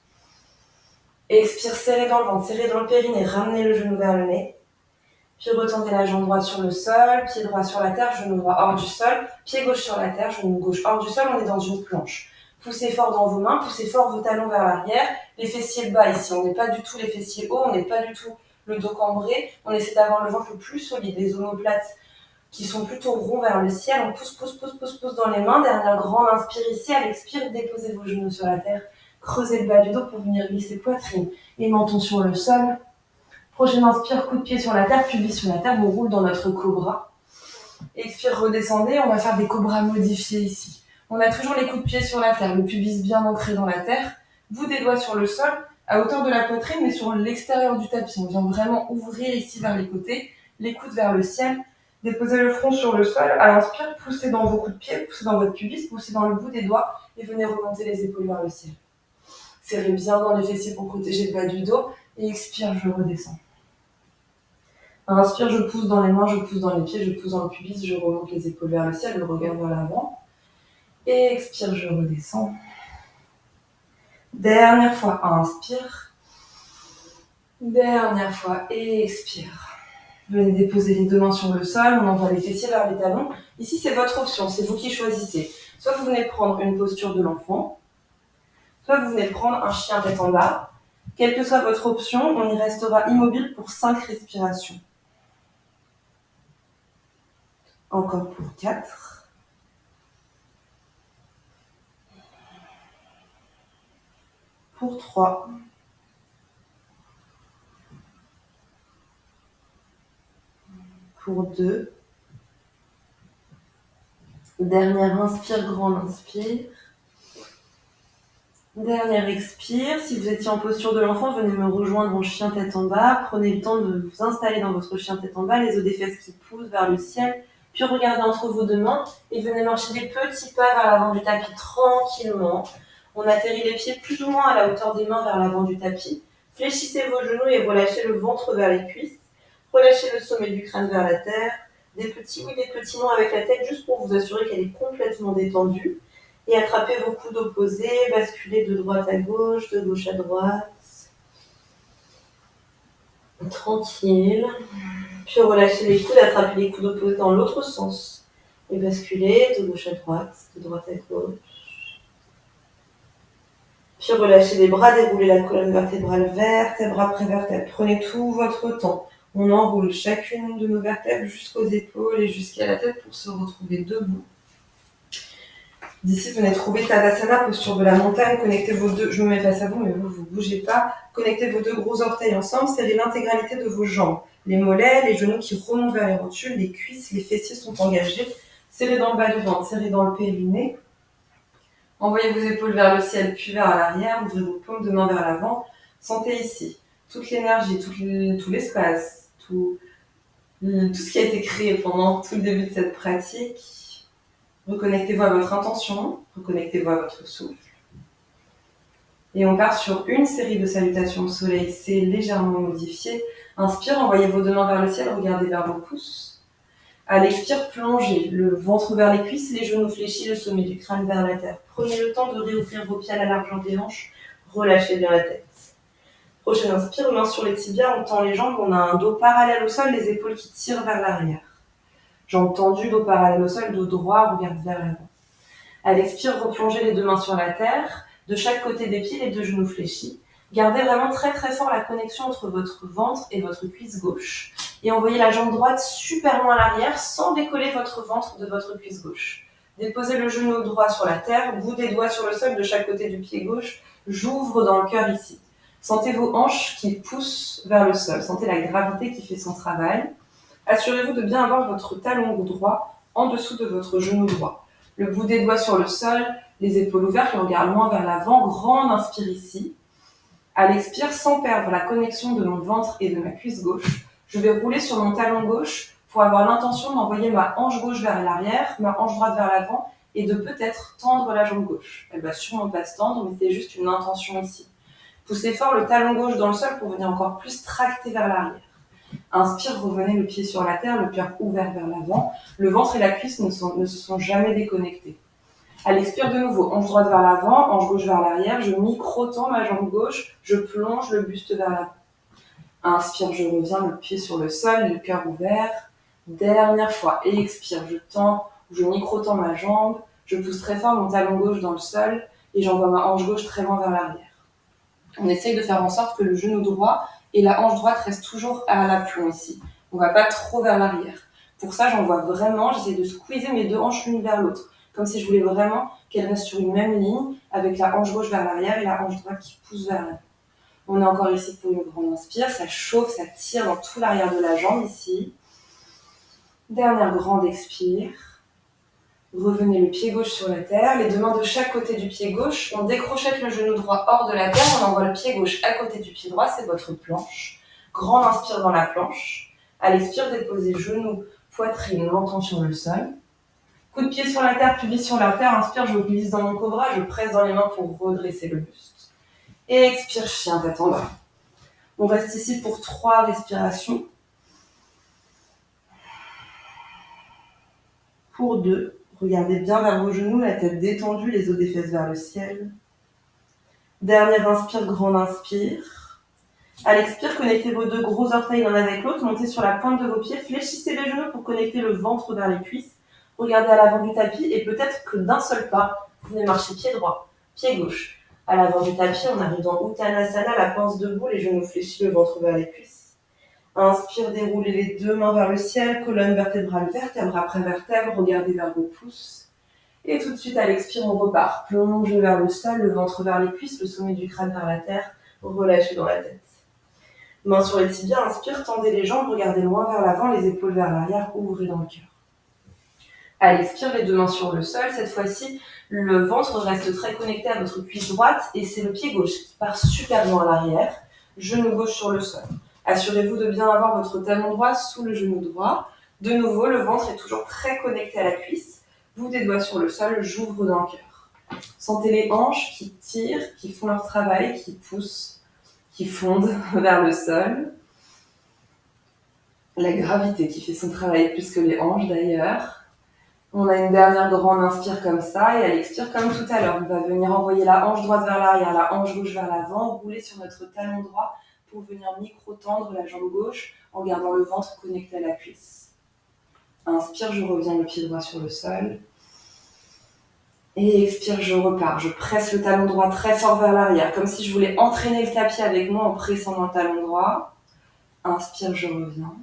Expire, serrez dans le ventre, serrez dans le périnée, ramenez le genou vers le nez. Puis retendez la jambe droite sur le sol, pied droit sur la terre, genou droit hors du sol, pied gauche sur la terre, genou gauche hors du sol, on est dans une planche. Poussez fort dans vos mains, poussez fort vos talons vers l'arrière, les fessiers bas ici, on n'est pas du tout les fessiers hauts, on n'est pas du tout le dos cambré, on essaie d'avoir le ventre le plus solide, les omoplates qui sont plutôt ronds vers le ciel, on pousse dans les mains, dernière grande inspire ici, à l'expire, déposez vos genoux sur la terre, creusez le bas du dos pour venir glisser poitrine et menton sur le sol. Prochaine inspire, coup de pied sur la terre, pubis sur la terre, on roule dans notre cobra. Expire, redescendez, on va faire des cobras modifiés ici. On a toujours les coups de pied sur la terre, le pubis bien ancré dans la terre, bout des doigts sur le sol, à hauteur de la poitrine, mais sur l'extérieur du tapis. On vient vraiment ouvrir ici vers les côtés, les coudes vers le ciel, déposez le front sur le sol, à l'inspire, poussez dans vos coups de pied, poussez dans votre pubis, poussez dans le bout des doigts et venez remonter les épaules vers le ciel. Serrez bien dans les fessiers pour protéger le bas du dos et expire, je redescends. Inspire, je pousse dans les mains, je pousse dans les pieds, je pousse dans le pubis, je remonte les épaules vers le ciel, le regard vers l'avant. Et expire, je redescends. Dernière fois, inspire. Dernière fois, et expire. Venez déposer les deux mains sur le sol, on envoie les fessiers vers les talons. Ici, c'est votre option, c'est vous qui choisissez. Soit vous venez prendre une posture de l'enfant, soit vous venez prendre un chien tête en bas. Quelle que soit votre option, on y restera immobile pour 5 respirations. Encore pour 4. Pour 3. Pour 2. Dernière inspire, grande inspire. Dernière expire. Si vous étiez en posture de l'enfant, venez me rejoindre en chien tête en bas. Prenez le temps de vous installer dans votre chien tête en bas, les os des fesses qui poussent vers le ciel. Puis regardez entre vos deux mains et venez marcher des petits pas vers l'avant du tapis tranquillement. On atterrit les pieds plus ou moins à la hauteur des mains vers l'avant du tapis. Fléchissez vos genoux et relâchez le ventre vers les cuisses. Relâchez le sommet du crâne vers la terre. Des petits oui, des petits non avec la tête juste pour vous assurer qu'elle est complètement détendue. Et attrapez vos coudes opposés, basculez de droite à gauche, de gauche à droite. Tranquille. Puis relâchez les coudes, attrapez les coudes opposés dans l'autre sens. Et basculez de gauche à droite à gauche. Puis relâchez les bras, déroulez la colonne vertébrale, vertèbre après vertèbre. Prenez tout votre temps. On enroule chacune de nos vertèbres jusqu'aux épaules et jusqu'à la tête pour se retrouver debout. D'ici, venez trouver Tadasana, posture de la montagne. Connectez vos deux, je me mets face à vous, mais vous ne bougez pas. Connectez vos deux gros orteils ensemble, serrez l'intégralité de vos jambes. Les mollets, les genoux qui remontent vers les rotules, les cuisses, les fessiers sont engagés. Serrez dans le bas du ventre, serrez dans le périnée. Envoyez vos épaules vers le ciel, puis vers l'arrière. Ouvrez vos paumes de main vers l'avant. Sentez ici toute l'énergie, tout l'espace, tout ce qui a été créé pendant tout le début de cette pratique. Reconnectez-vous à votre intention, reconnectez-vous à votre souffle. Et on part sur une série de salutations au soleil, c'est légèrement modifié. Inspire, envoyez vos deux mains vers le ciel, regardez vers vos pouces. À l'expire, plongez le ventre vers les cuisses, les genoux fléchis, le sommet du crâne vers la terre. Prenez le temps de réouvrir vos pieds à la largeur des hanches, relâchez bien la tête. Prochaine inspire, main sur les tibias, on tend les jambes, on a un dos parallèle au sol, les épaules qui tirent vers l'arrière. Jambes tendues, dos parallèle au sol, dos droit, regarde vers l'avant. À l'expire, replongez les deux mains sur la terre, de chaque côté des pieds, les deux genoux fléchis. Gardez vraiment très très fort la connexion entre votre ventre et votre cuisse gauche. Et envoyez la jambe droite super loin à l'arrière sans décoller votre ventre de votre cuisse gauche. Déposez le genou droit sur la terre, bout des doigts sur le sol de chaque côté du pied gauche. J'ouvre dans le cœur ici. Sentez vos hanches qui poussent vers le sol. Sentez la gravité qui fait son travail. Assurez-vous de bien avoir votre talon droit en dessous de votre genou droit. Le bout des doigts sur le sol, les épaules ouvertes, le regard loin vers l'avant. Grande inspire ici. À l'expire, sans perdre la connexion de mon ventre et de ma cuisse gauche, je vais rouler sur mon talon gauche pour avoir l'intention d'envoyer ma hanche gauche vers l'arrière, ma hanche droite vers l'avant et de peut-être tendre la jambe gauche. Elle va sûrement pas se tendre, mais c'est juste une intention ici. Poussez fort le talon gauche dans le sol pour venir encore plus tracter vers l'arrière. Inspire, revenez le pied sur la terre, le cœur ouvert vers l'avant. Le ventre et la cuisse ne se sont jamais déconnectés. À l'expire de nouveau, hanche droite vers l'avant, hanche gauche vers l'arrière, je micro-tends ma jambe gauche, je plonge le buste vers l'avant. Inspire, je reviens, le pied sur le sol, le cœur ouvert. Dernière fois, et expire, je tends, je micro-tends ma jambe, je pousse très fort mon talon gauche dans le sol et j'envoie ma hanche gauche très loin vers l'arrière. On essaye de faire en sorte que le genou droit et la hanche droite restent toujours à l'aplomb ici. On ne va pas trop vers l'arrière. Pour ça, j'envoie vraiment, j'essaie de squeezer mes deux hanches l'une vers l'autre, comme si je voulais vraiment qu'elles restent sur une même ligne, avec la hanche gauche vers l'arrière et la hanche droite qui pousse vers l'avant. On est encore ici pour une grande inspire, ça chauffe, ça tire dans tout l'arrière de la jambe ici. Dernière grande expire. Revenez le pied gauche sur la terre, les deux mains de chaque côté du pied gauche. On décrochette le genou droit hors de la terre, on envoie le pied gauche à côté du pied droit, c'est votre planche. Grande inspire dans la planche. À l'expire, déposez genou, poitrine, menton sur le sol. Coup de pied sur la terre, pubis sur la terre. Inspire, je glisse dans mon cobra, je presse dans les mains pour redresser le buste. Et expire, chien tête en bas. On reste ici pour 3 respirations. Pour 2, regardez bien vers vos genoux, la tête détendue, les os des fesses vers le ciel. Dernière inspire, grande inspire. À l'expire, connectez vos 2 gros orteils l'un avec l'autre, montez sur la pointe de vos pieds, fléchissez les genoux pour connecter le ventre vers les cuisses. Regardez à l'avant du tapis et peut-être que d'un seul pas, vous venez marcher pied droit, pied gauche. À l'avant du tapis, on arrive dans Uttanasana, la pince debout, les genoux fléchis, le ventre vers les cuisses. Inspire, déroulez les 2 mains vers le ciel, colonne vertébrale, vertèbre après vertèbre, regardez vers vos pouces. Et tout de suite, à l'expire, on repart. Plongez vers le sol, le ventre vers les cuisses, le sommet du crâne vers la terre, relâchez dans la tête. Mains sur les tibias, inspire, tendez les jambes, regardez loin vers l'avant, les épaules vers l'arrière, ouvrez dans le cœur. À l'expire, les 2 mains sur le sol, cette fois-ci, le ventre reste très connecté à votre cuisse droite et c'est le pied gauche qui part super loin à l'arrière, genou gauche sur le sol. Assurez-vous de bien avoir votre talon droit sous le genou droit. De nouveau, le ventre est toujours très connecté à la cuisse. Bout des doigts sur le sol, j'ouvre dans le cœur. Sentez les hanches qui tirent, qui font leur travail, qui poussent, qui fondent vers le sol. La gravité qui fait son travail plus que les hanches d'ailleurs. On a une dernière grande inspire comme ça et à l'expire comme tout à l'heure. On va venir envoyer la hanche droite vers l'arrière, la hanche gauche vers l'avant, rouler sur notre talon droit pour venir micro-tendre la jambe gauche en gardant le ventre connecté à la cuisse. Inspire, je reviens le pied droit sur le sol. Et expire, je repars. Je presse le talon droit très fort vers l'arrière, comme si je voulais entraîner le tapis avec moi en pressant dans le talon droit. Inspire, je reviens.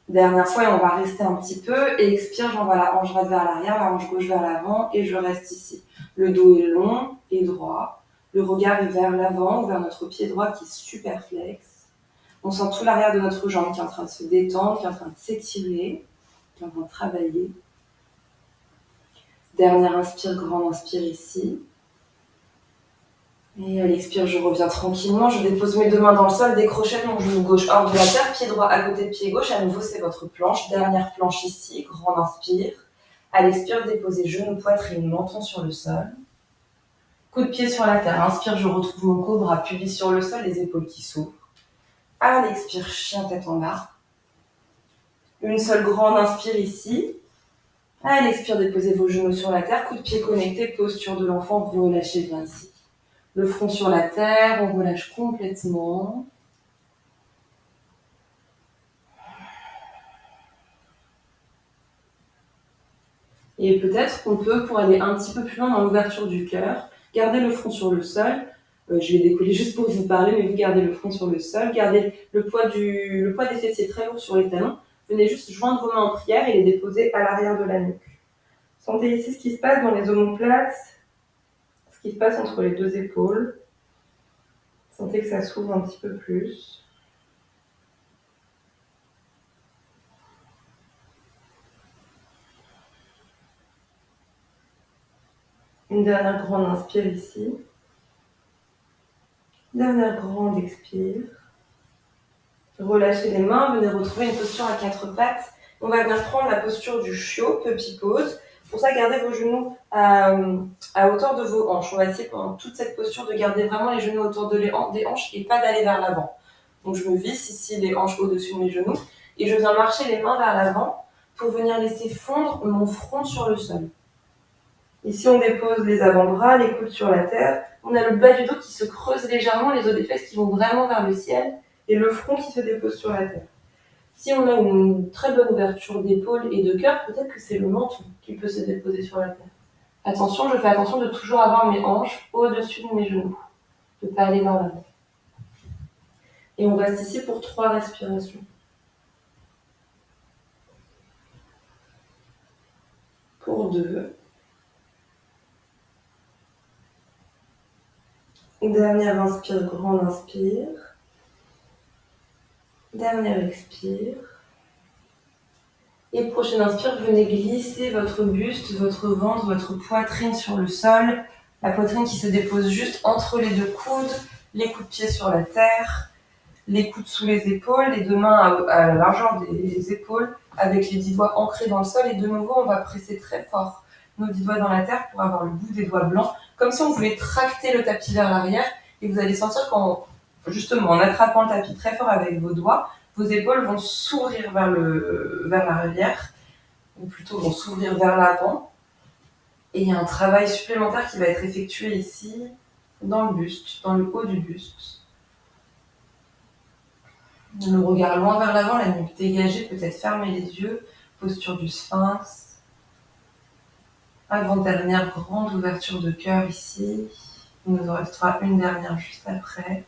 Dernière fois, et on va rester un petit peu. Et expire, j'envoie la hanche droite vers l'arrière, la hanche gauche vers l'avant, et je reste ici. Le dos est long et droit. Le regard est vers l'avant ou vers notre pied droit qui est super flex. On sent tout l'arrière de notre jambe qui est en train de se détendre, qui est en train de s'étirer, qui est en train de travailler. Dernière inspire, grande inspire ici. Et à l'expire, je reviens tranquillement, je dépose mes 2 mains dans le sol, décrochette mon genou gauche hors de la terre, pied droit à côté de pied gauche, à nouveau c'est votre planche, dernière planche ici, grande inspire. À l'expire, déposez genou, poitrine, menton sur le sol. Coup de pied sur la terre, inspire, je retrouve mon cobra, pubis sur le sol, les épaules qui s'ouvrent. À l'expire, chien tête en bas. Une seule grande inspire ici. À l'expire, déposez vos genoux sur la terre, coup de pied connecté, posture de l'enfant, relâchez bien ici. Le front sur la terre, on relâche complètement. Et peut-être qu'on peut, pour aller un petit peu plus loin dans l'ouverture du cœur, garder le front sur le sol. Je vais décoller juste pour vous parler, mais vous gardez le front sur le sol. Gardez le poids des fessiers très lourd sur les talons. Venez juste joindre vos mains en prière et les déposer à l'arrière de la nuque. Sentez ici ce qui se passe dans les omoplates, ce qui se passe entre les 2 épaules. Sentez que ça s'ouvre un petit peu plus. Une dernière grande inspire ici. Dernière grande expire. Relâchez les mains, venez retrouver une posture à 4 pattes. On va venir prendre la posture du chiot, puppy pose. Pour ça, gardez vos genoux à hauteur de vos hanches. On va essayer pendant toute cette posture de garder vraiment les genoux autour des hanches et pas d'aller vers l'avant. Donc je me visse ici les hanches au-dessus de mes genoux et je viens marcher les mains vers l'avant pour venir laisser fondre mon front sur le sol. Ici, on dépose les avant-bras, les coudes sur la terre. On a le bas du dos qui se creuse légèrement, les os des fesses qui vont vraiment vers le ciel et le front qui se dépose sur la terre. Si on a une très bonne ouverture d'épaule et de cœur, peut-être que c'est le menton qui peut se déposer sur la terre. Attention, je fais attention de toujours avoir mes hanches au-dessus de mes genoux, de ne pas aller vers l'avant. Et on reste ici pour 3 respirations. Pour 2. Dernière inspire, grande inspire. Dernière expire. Et prochaine inspire, venez glisser votre buste, votre ventre, votre poitrine sur le sol. La poitrine qui se dépose juste entre les 2 coudes, les coups de pied sur la terre, les coudes sous les épaules, les 2 mains à la largeur des épaules, avec les 10 doigts ancrés dans le sol. Et de nouveau, on va presser très fort nos 10 doigts dans la terre pour avoir le bout des doigts blancs, comme si on voulait tracter le tapis vers l'arrière. Et vous allez sentir justement, en attrapant le tapis très fort avec vos doigts, vos épaules vont s'ouvrir vers l'arrière, ou plutôt vont s'ouvrir vers l'avant. Et il y a un travail supplémentaire qui va être effectué ici, dans le buste, dans le haut du buste. Le regard loin vers l'avant, la nuque dégagée, peut-être fermer les yeux, posture du sphinx. Avant-dernière grande ouverture de cœur ici. Il nous en restera une dernière juste après.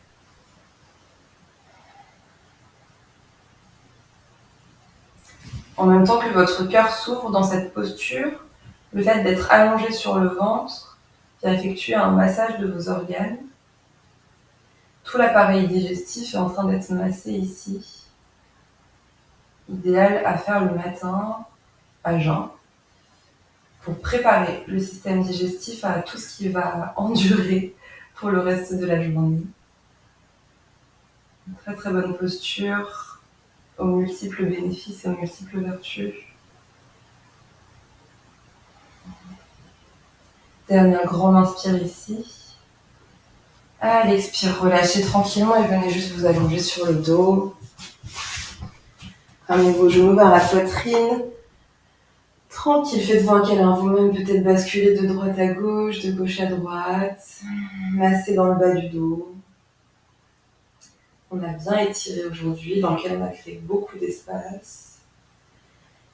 En même temps que votre cœur s'ouvre dans cette posture, le fait d'être allongé sur le ventre vient effectuer un massage de vos organes. Tout l'appareil digestif est en train d'être massé ici. Idéal à faire le matin, à jeun, pour préparer le système digestif à tout ce qui va endurer pour le reste de la journée. Une très très bonne posture, aux multiples bénéfices et aux multiples vertus. Dernière grande inspire ici. À l'expire, relâchez tranquillement et venez juste vous allonger sur le dos. Ramenez vos genoux vers la poitrine. Tranquille, faites-vous un câlin vous-même, peut-être basculer de droite à gauche, de gauche à droite. Massez dans le bas du dos. On a bien étiré aujourd'hui, dans lequel on a créé beaucoup d'espace.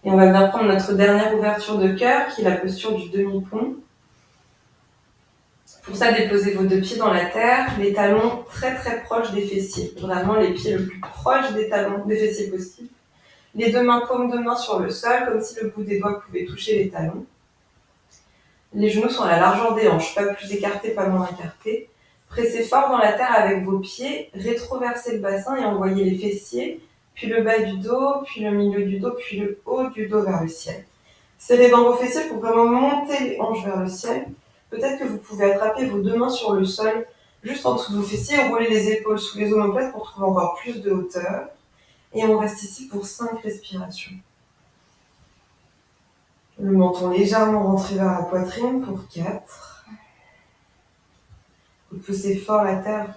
Et on va bien prendre notre dernière ouverture de cœur, qui est la posture du demi-pont. Pour ça, déposez vos 2 pieds dans la terre, les talons très très proches des fessiers. Vraiment les pieds le plus proches des talons, des fessiers possible. Les 2 mains, paumes de main sur le sol, comme si le bout des doigts pouvait toucher les talons. Les genoux sont à la largeur des hanches, pas plus écartés, pas moins écartés. Pressez fort dans la terre avec vos pieds, rétroversez le bassin et envoyez les fessiers, puis le bas du dos, puis le milieu du dos, puis le haut du dos vers le ciel. Serrez dans vos fessiers pour vraiment monter les hanches vers le ciel. Peut-être que vous pouvez attraper vos 2 mains sur le sol, juste en dessous de vos fessiers, et rouler les épaules sous les omoplates pour trouver encore plus de hauteur. Et on reste ici pour 5 respirations. Le menton légèrement rentré vers la poitrine pour 4. Vous poussez fort la terre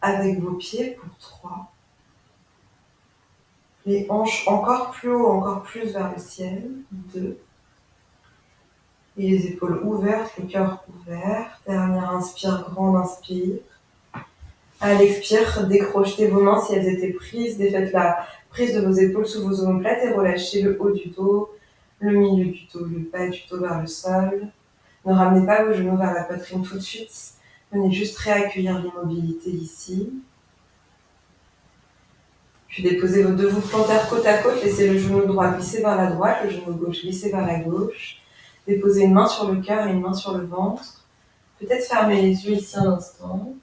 avec vos pieds pour 3. Les hanches encore plus haut, encore plus vers le ciel, 2. Et les épaules ouvertes, le cœur ouvert. Dernière inspire, grande inspire. À l'expire, décrochez vos mains si elles étaient prises. Défaites la prise de vos épaules sous vos omoplates et relâchez le haut du dos, le milieu du dos, le bas du dos vers le sol. Ne ramenez pas vos genoux vers la poitrine tout de suite. Venez juste réaccueillir l'immobilité ici. Puis déposez vos 2 voûtes plantaires côte à côte. Laissez le genou droit glisser vers la droite, le genou gauche glisser vers la gauche. Déposez une main sur le cœur et une main sur le ventre. Peut-être fermez les yeux ici un instant.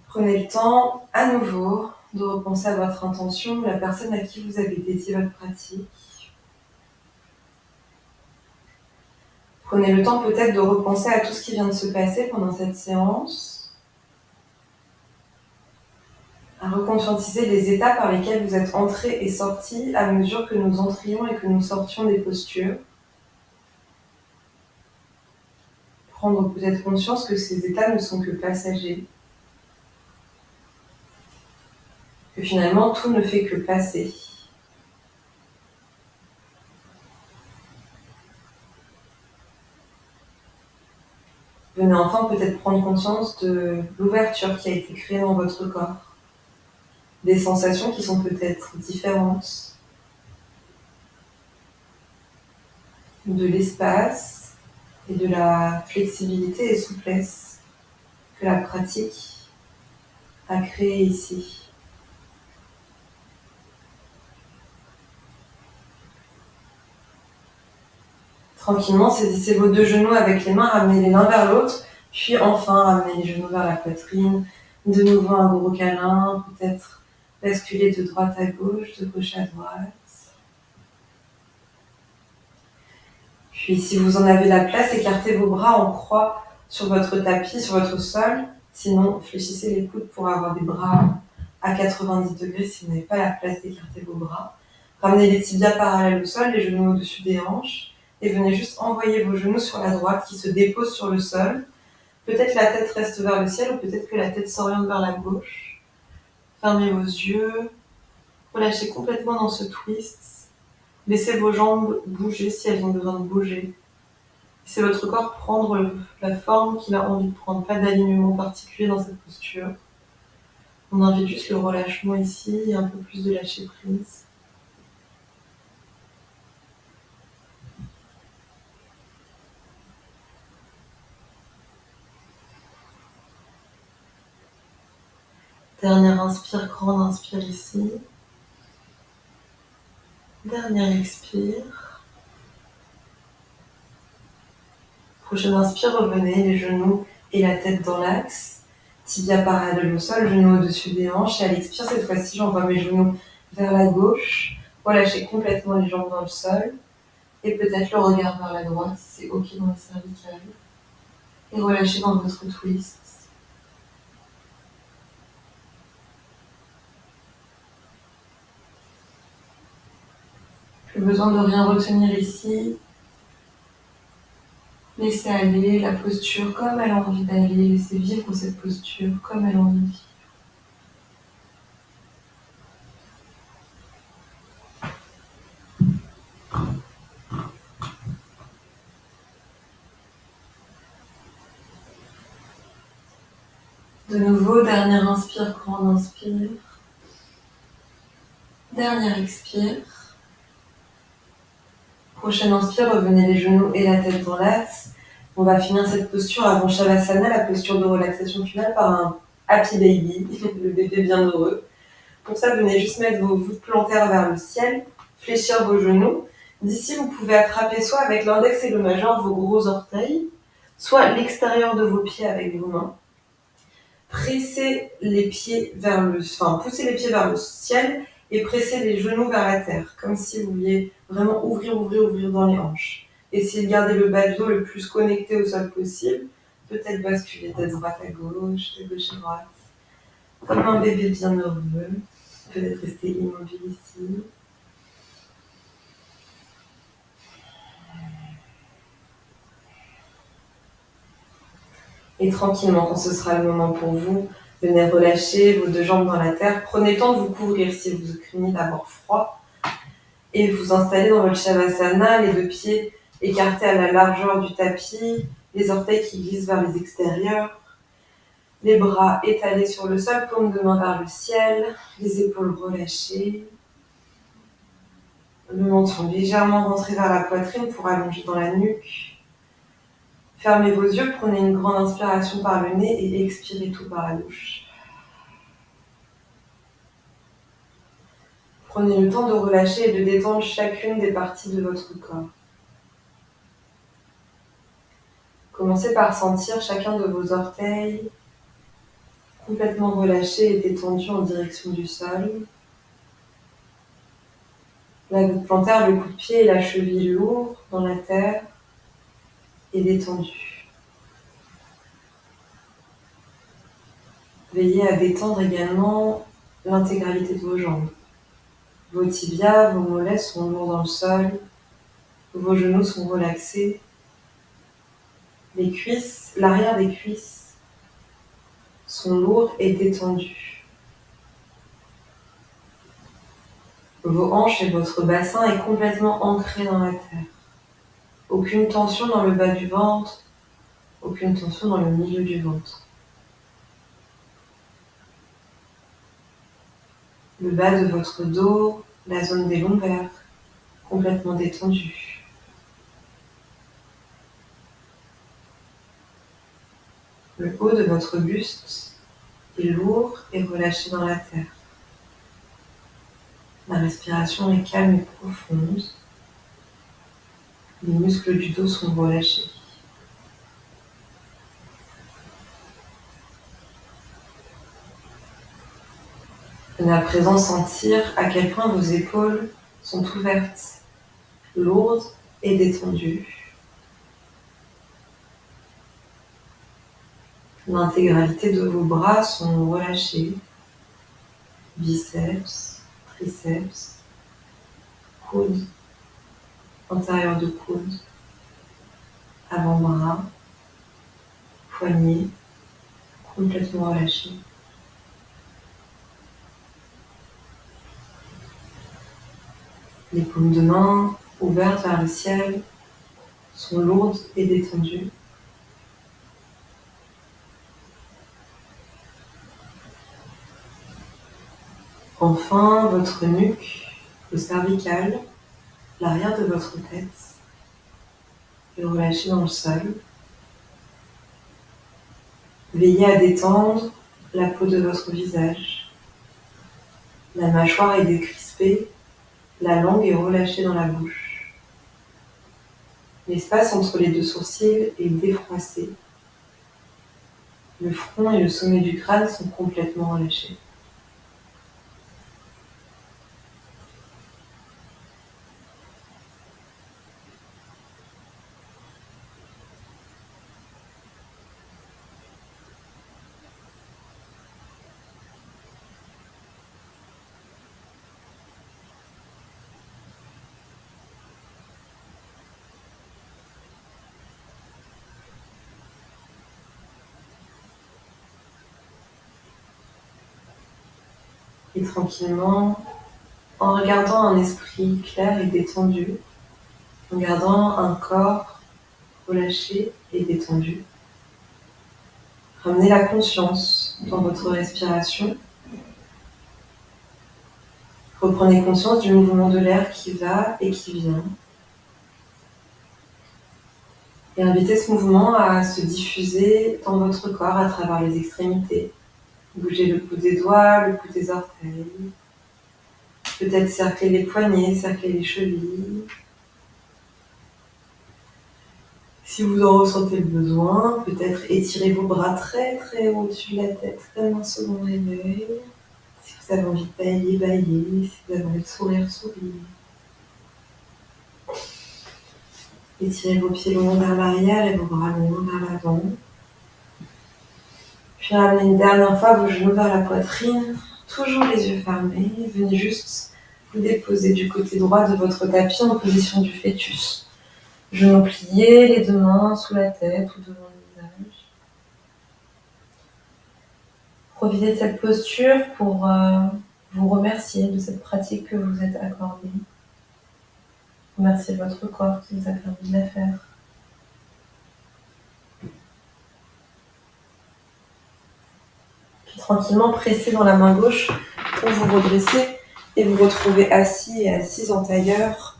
Prenez le temps, à nouveau, de repenser à votre intention, la personne à qui vous avez dédié votre pratique. Prenez le temps peut-être de repenser à tout ce qui vient de se passer pendant cette séance, à reconscientiser les étapes par lesquels vous êtes entrés et sortis à mesure que nous entrions et que nous sortions des postures. Prendre peut-être conscience que ces étapes ne sont que passagers, que finalement tout ne fait que passer. Venez enfin peut-être prendre conscience de l'ouverture qui a été créée dans votre corps, des sensations qui sont peut-être différentes, de l'espace et de la flexibilité et souplesse que la pratique a créée ici. Tranquillement, saisissez vos deux genoux avec les mains, ramenez-les l'un vers l'autre, puis enfin ramenez les genoux vers la poitrine. De nouveau un gros câlin, peut-être basculer de droite à gauche, de gauche à droite. Puis si vous en avez la place, écartez vos bras en croix sur votre tapis, sur votre sol. Sinon, fléchissez les coudes pour avoir des bras à 90 degrés si vous n'avez pas la place d'écarter vos bras. Ramenez les tibias parallèles au sol, les genoux au-dessus des hanches. Et venez juste envoyer vos genoux sur la droite qui se déposent sur le sol. Peut-être la tête reste vers le ciel ou peut-être que la tête s'oriente vers la gauche. Fermez vos yeux. Relâchez complètement dans ce twist. Laissez vos jambes bouger si elles ont besoin de bouger. Laissez votre corps prendre la forme qu'il a envie de prendre. Pas d'alignement particulier dans cette posture. On invite juste le relâchement ici et un peu plus de lâcher prise. Dernière inspire, grande inspire ici. Dernière expire. Prochaine inspire, revenez les genoux et la tête dans l'axe. Tibia parallèle au sol, genoux au-dessus des hanches. Et à l'expire, cette fois-ci, j'envoie mes genoux vers la gauche. Relâchez complètement les jambes dans le sol. Et peut-être le regard vers la droite, si c'est OK dans les cervicales. Et relâchez dans votre twist. Plus besoin de rien retenir ici. Laissez aller la posture comme elle a envie d'aller. Laissez vivre cette posture comme elle a envie de vivre. De nouveau, dernière inspire, grande inspire. Dernière expire. Prochaine inspire, revenez les genoux et la tête dans l'axe. On va finir cette posture avant Shavasana, la posture de relaxation finale, par un Happy Baby, le bébé bienheureux. Pour ça, venez juste mettre vos voûtes plantaires vers le ciel, fléchir vos genoux. D'ici, vous pouvez attraper soit avec l'index et le majeur vos gros orteils, soit l'extérieur de vos pieds avec vos mains. Poussez les pieds vers le ciel et pressez les genoux vers la terre, comme si vous vouliez vraiment ouvrir dans les hanches. Essayez de garder le bas du dos le plus connecté au sol possible. Peut-être basculer de droite à gauche, de gauche à droite. Comme un bébé bien heureux. Peut-être rester immobile ici. Et tranquillement, quand ce sera le moment pour vous, venez relâcher vos deux jambes dans la terre. Prenez le temps de vous couvrir si vous craignez d'avoir froid. Et vous installez dans votre Shavasana, les deux pieds écartés à la largeur du tapis, les orteils qui glissent vers les extérieurs, les bras étalés sur le sol, paume de main vers le ciel, les épaules relâchées, le menton légèrement rentré vers la poitrine pour allonger dans la nuque. Fermez vos yeux, prenez une grande inspiration par le nez et expirez tout par la bouche. Prenez le temps de relâcher et de détendre chacune des parties de votre corps. Commencez par sentir chacun de vos orteils complètement relâchés et détendus en direction du sol. La voûte plantaire, le coup de pied et la cheville lourds dans la terre et détendus. Veillez à détendre également l'intégralité de vos jambes. Vos tibias, vos mollets sont lourds dans le sol. Vos genoux sont relaxés. Les cuisses, l'arrière des cuisses sont lourds et détendus. Vos hanches et votre bassin est complètement ancré dans la terre. Aucune tension dans le bas du ventre, Aucune tension dans le milieu du ventre. Le bas de votre dos, la zone des lombaires, complètement détendue. Le haut de votre buste est lourd et relâché dans la terre. La respiration est calme et profonde. Les muscles du dos sont relâchés. Venez à présent sentir à quel point vos épaules sont ouvertes, lourdes et détendues. L'intégralité de vos bras sont relâchés. Biceps, triceps, coudes, antérieur de coude, avant-bras, poignets, complètement relâchés. Les paumes de main ouvertes vers le ciel sont lourdes et détendues. Enfin, votre nuque, le cervical, l'arrière de votre tête est relâché dans le sol. Veillez à détendre la peau de votre visage. La mâchoire est décrispée, la langue est relâchée dans la bouche. L'espace entre les deux sourcils est défroissé. Le front et le sommet du crâne sont complètement relâchés. Et tranquillement, en regardant un esprit clair et détendu, en gardant un corps relâché et détendu, ramenez la conscience dans votre respiration. Reprenez conscience du mouvement de l'air qui va et qui vient. Et invitez ce mouvement à se diffuser dans votre corps à travers les extrémités. Bougez le bout des doigts, le bout des orteils. Peut-être cercler les poignets, cercler les chevilles. Si vous en ressentez le besoin, peut-être étirer vos bras très très haut au-dessus de la tête, comme un second réveil. Si vous avez envie de bailler, baillez. Si vous avez envie de sourire, souriez. Étirez vos pieds longs vers l'arrière et vos bras longs vers l'avant. Puis ramenez une dernière fois vos genoux vers la poitrine, toujours les yeux fermés. Venez juste vous déposer du côté droit de votre tapis en position du fœtus. Genoux pliés, les deux mains sous la tête ou devant le visage. Profitez de cette posture pour vous remercier de cette pratique que vous êtes accordée. Remerciez votre corps qui vous a permis de la faire. Puis tranquillement, pressez dans la main gauche pour vous redresser et vous retrouver assis et assise en tailleur,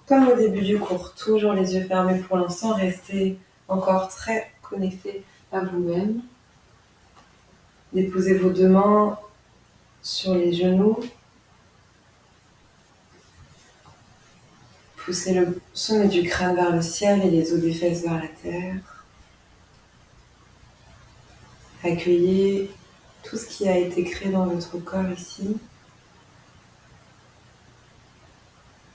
comme au début du cours. Toujours les yeux fermés pour l'instant, restez encore très connectés à vous-même. Déposez vos deux mains sur les genoux. Poussez le sommet du crâne vers le ciel et les os des fesses vers la terre. Accueillez tout ce qui a été créé dans votre corps ici.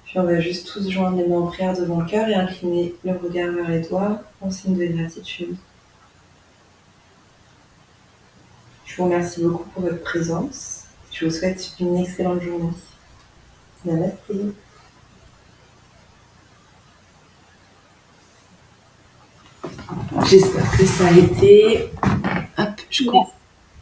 Puis on va juste tous joindre les mains en prière devant le cœur et incliner le regard vers les doigts en signe de gratitude. Je vous remercie beaucoup pour votre présence. Je vous souhaite une excellente journée. Namasté. J'espère que ça a été... Hop, je coupe.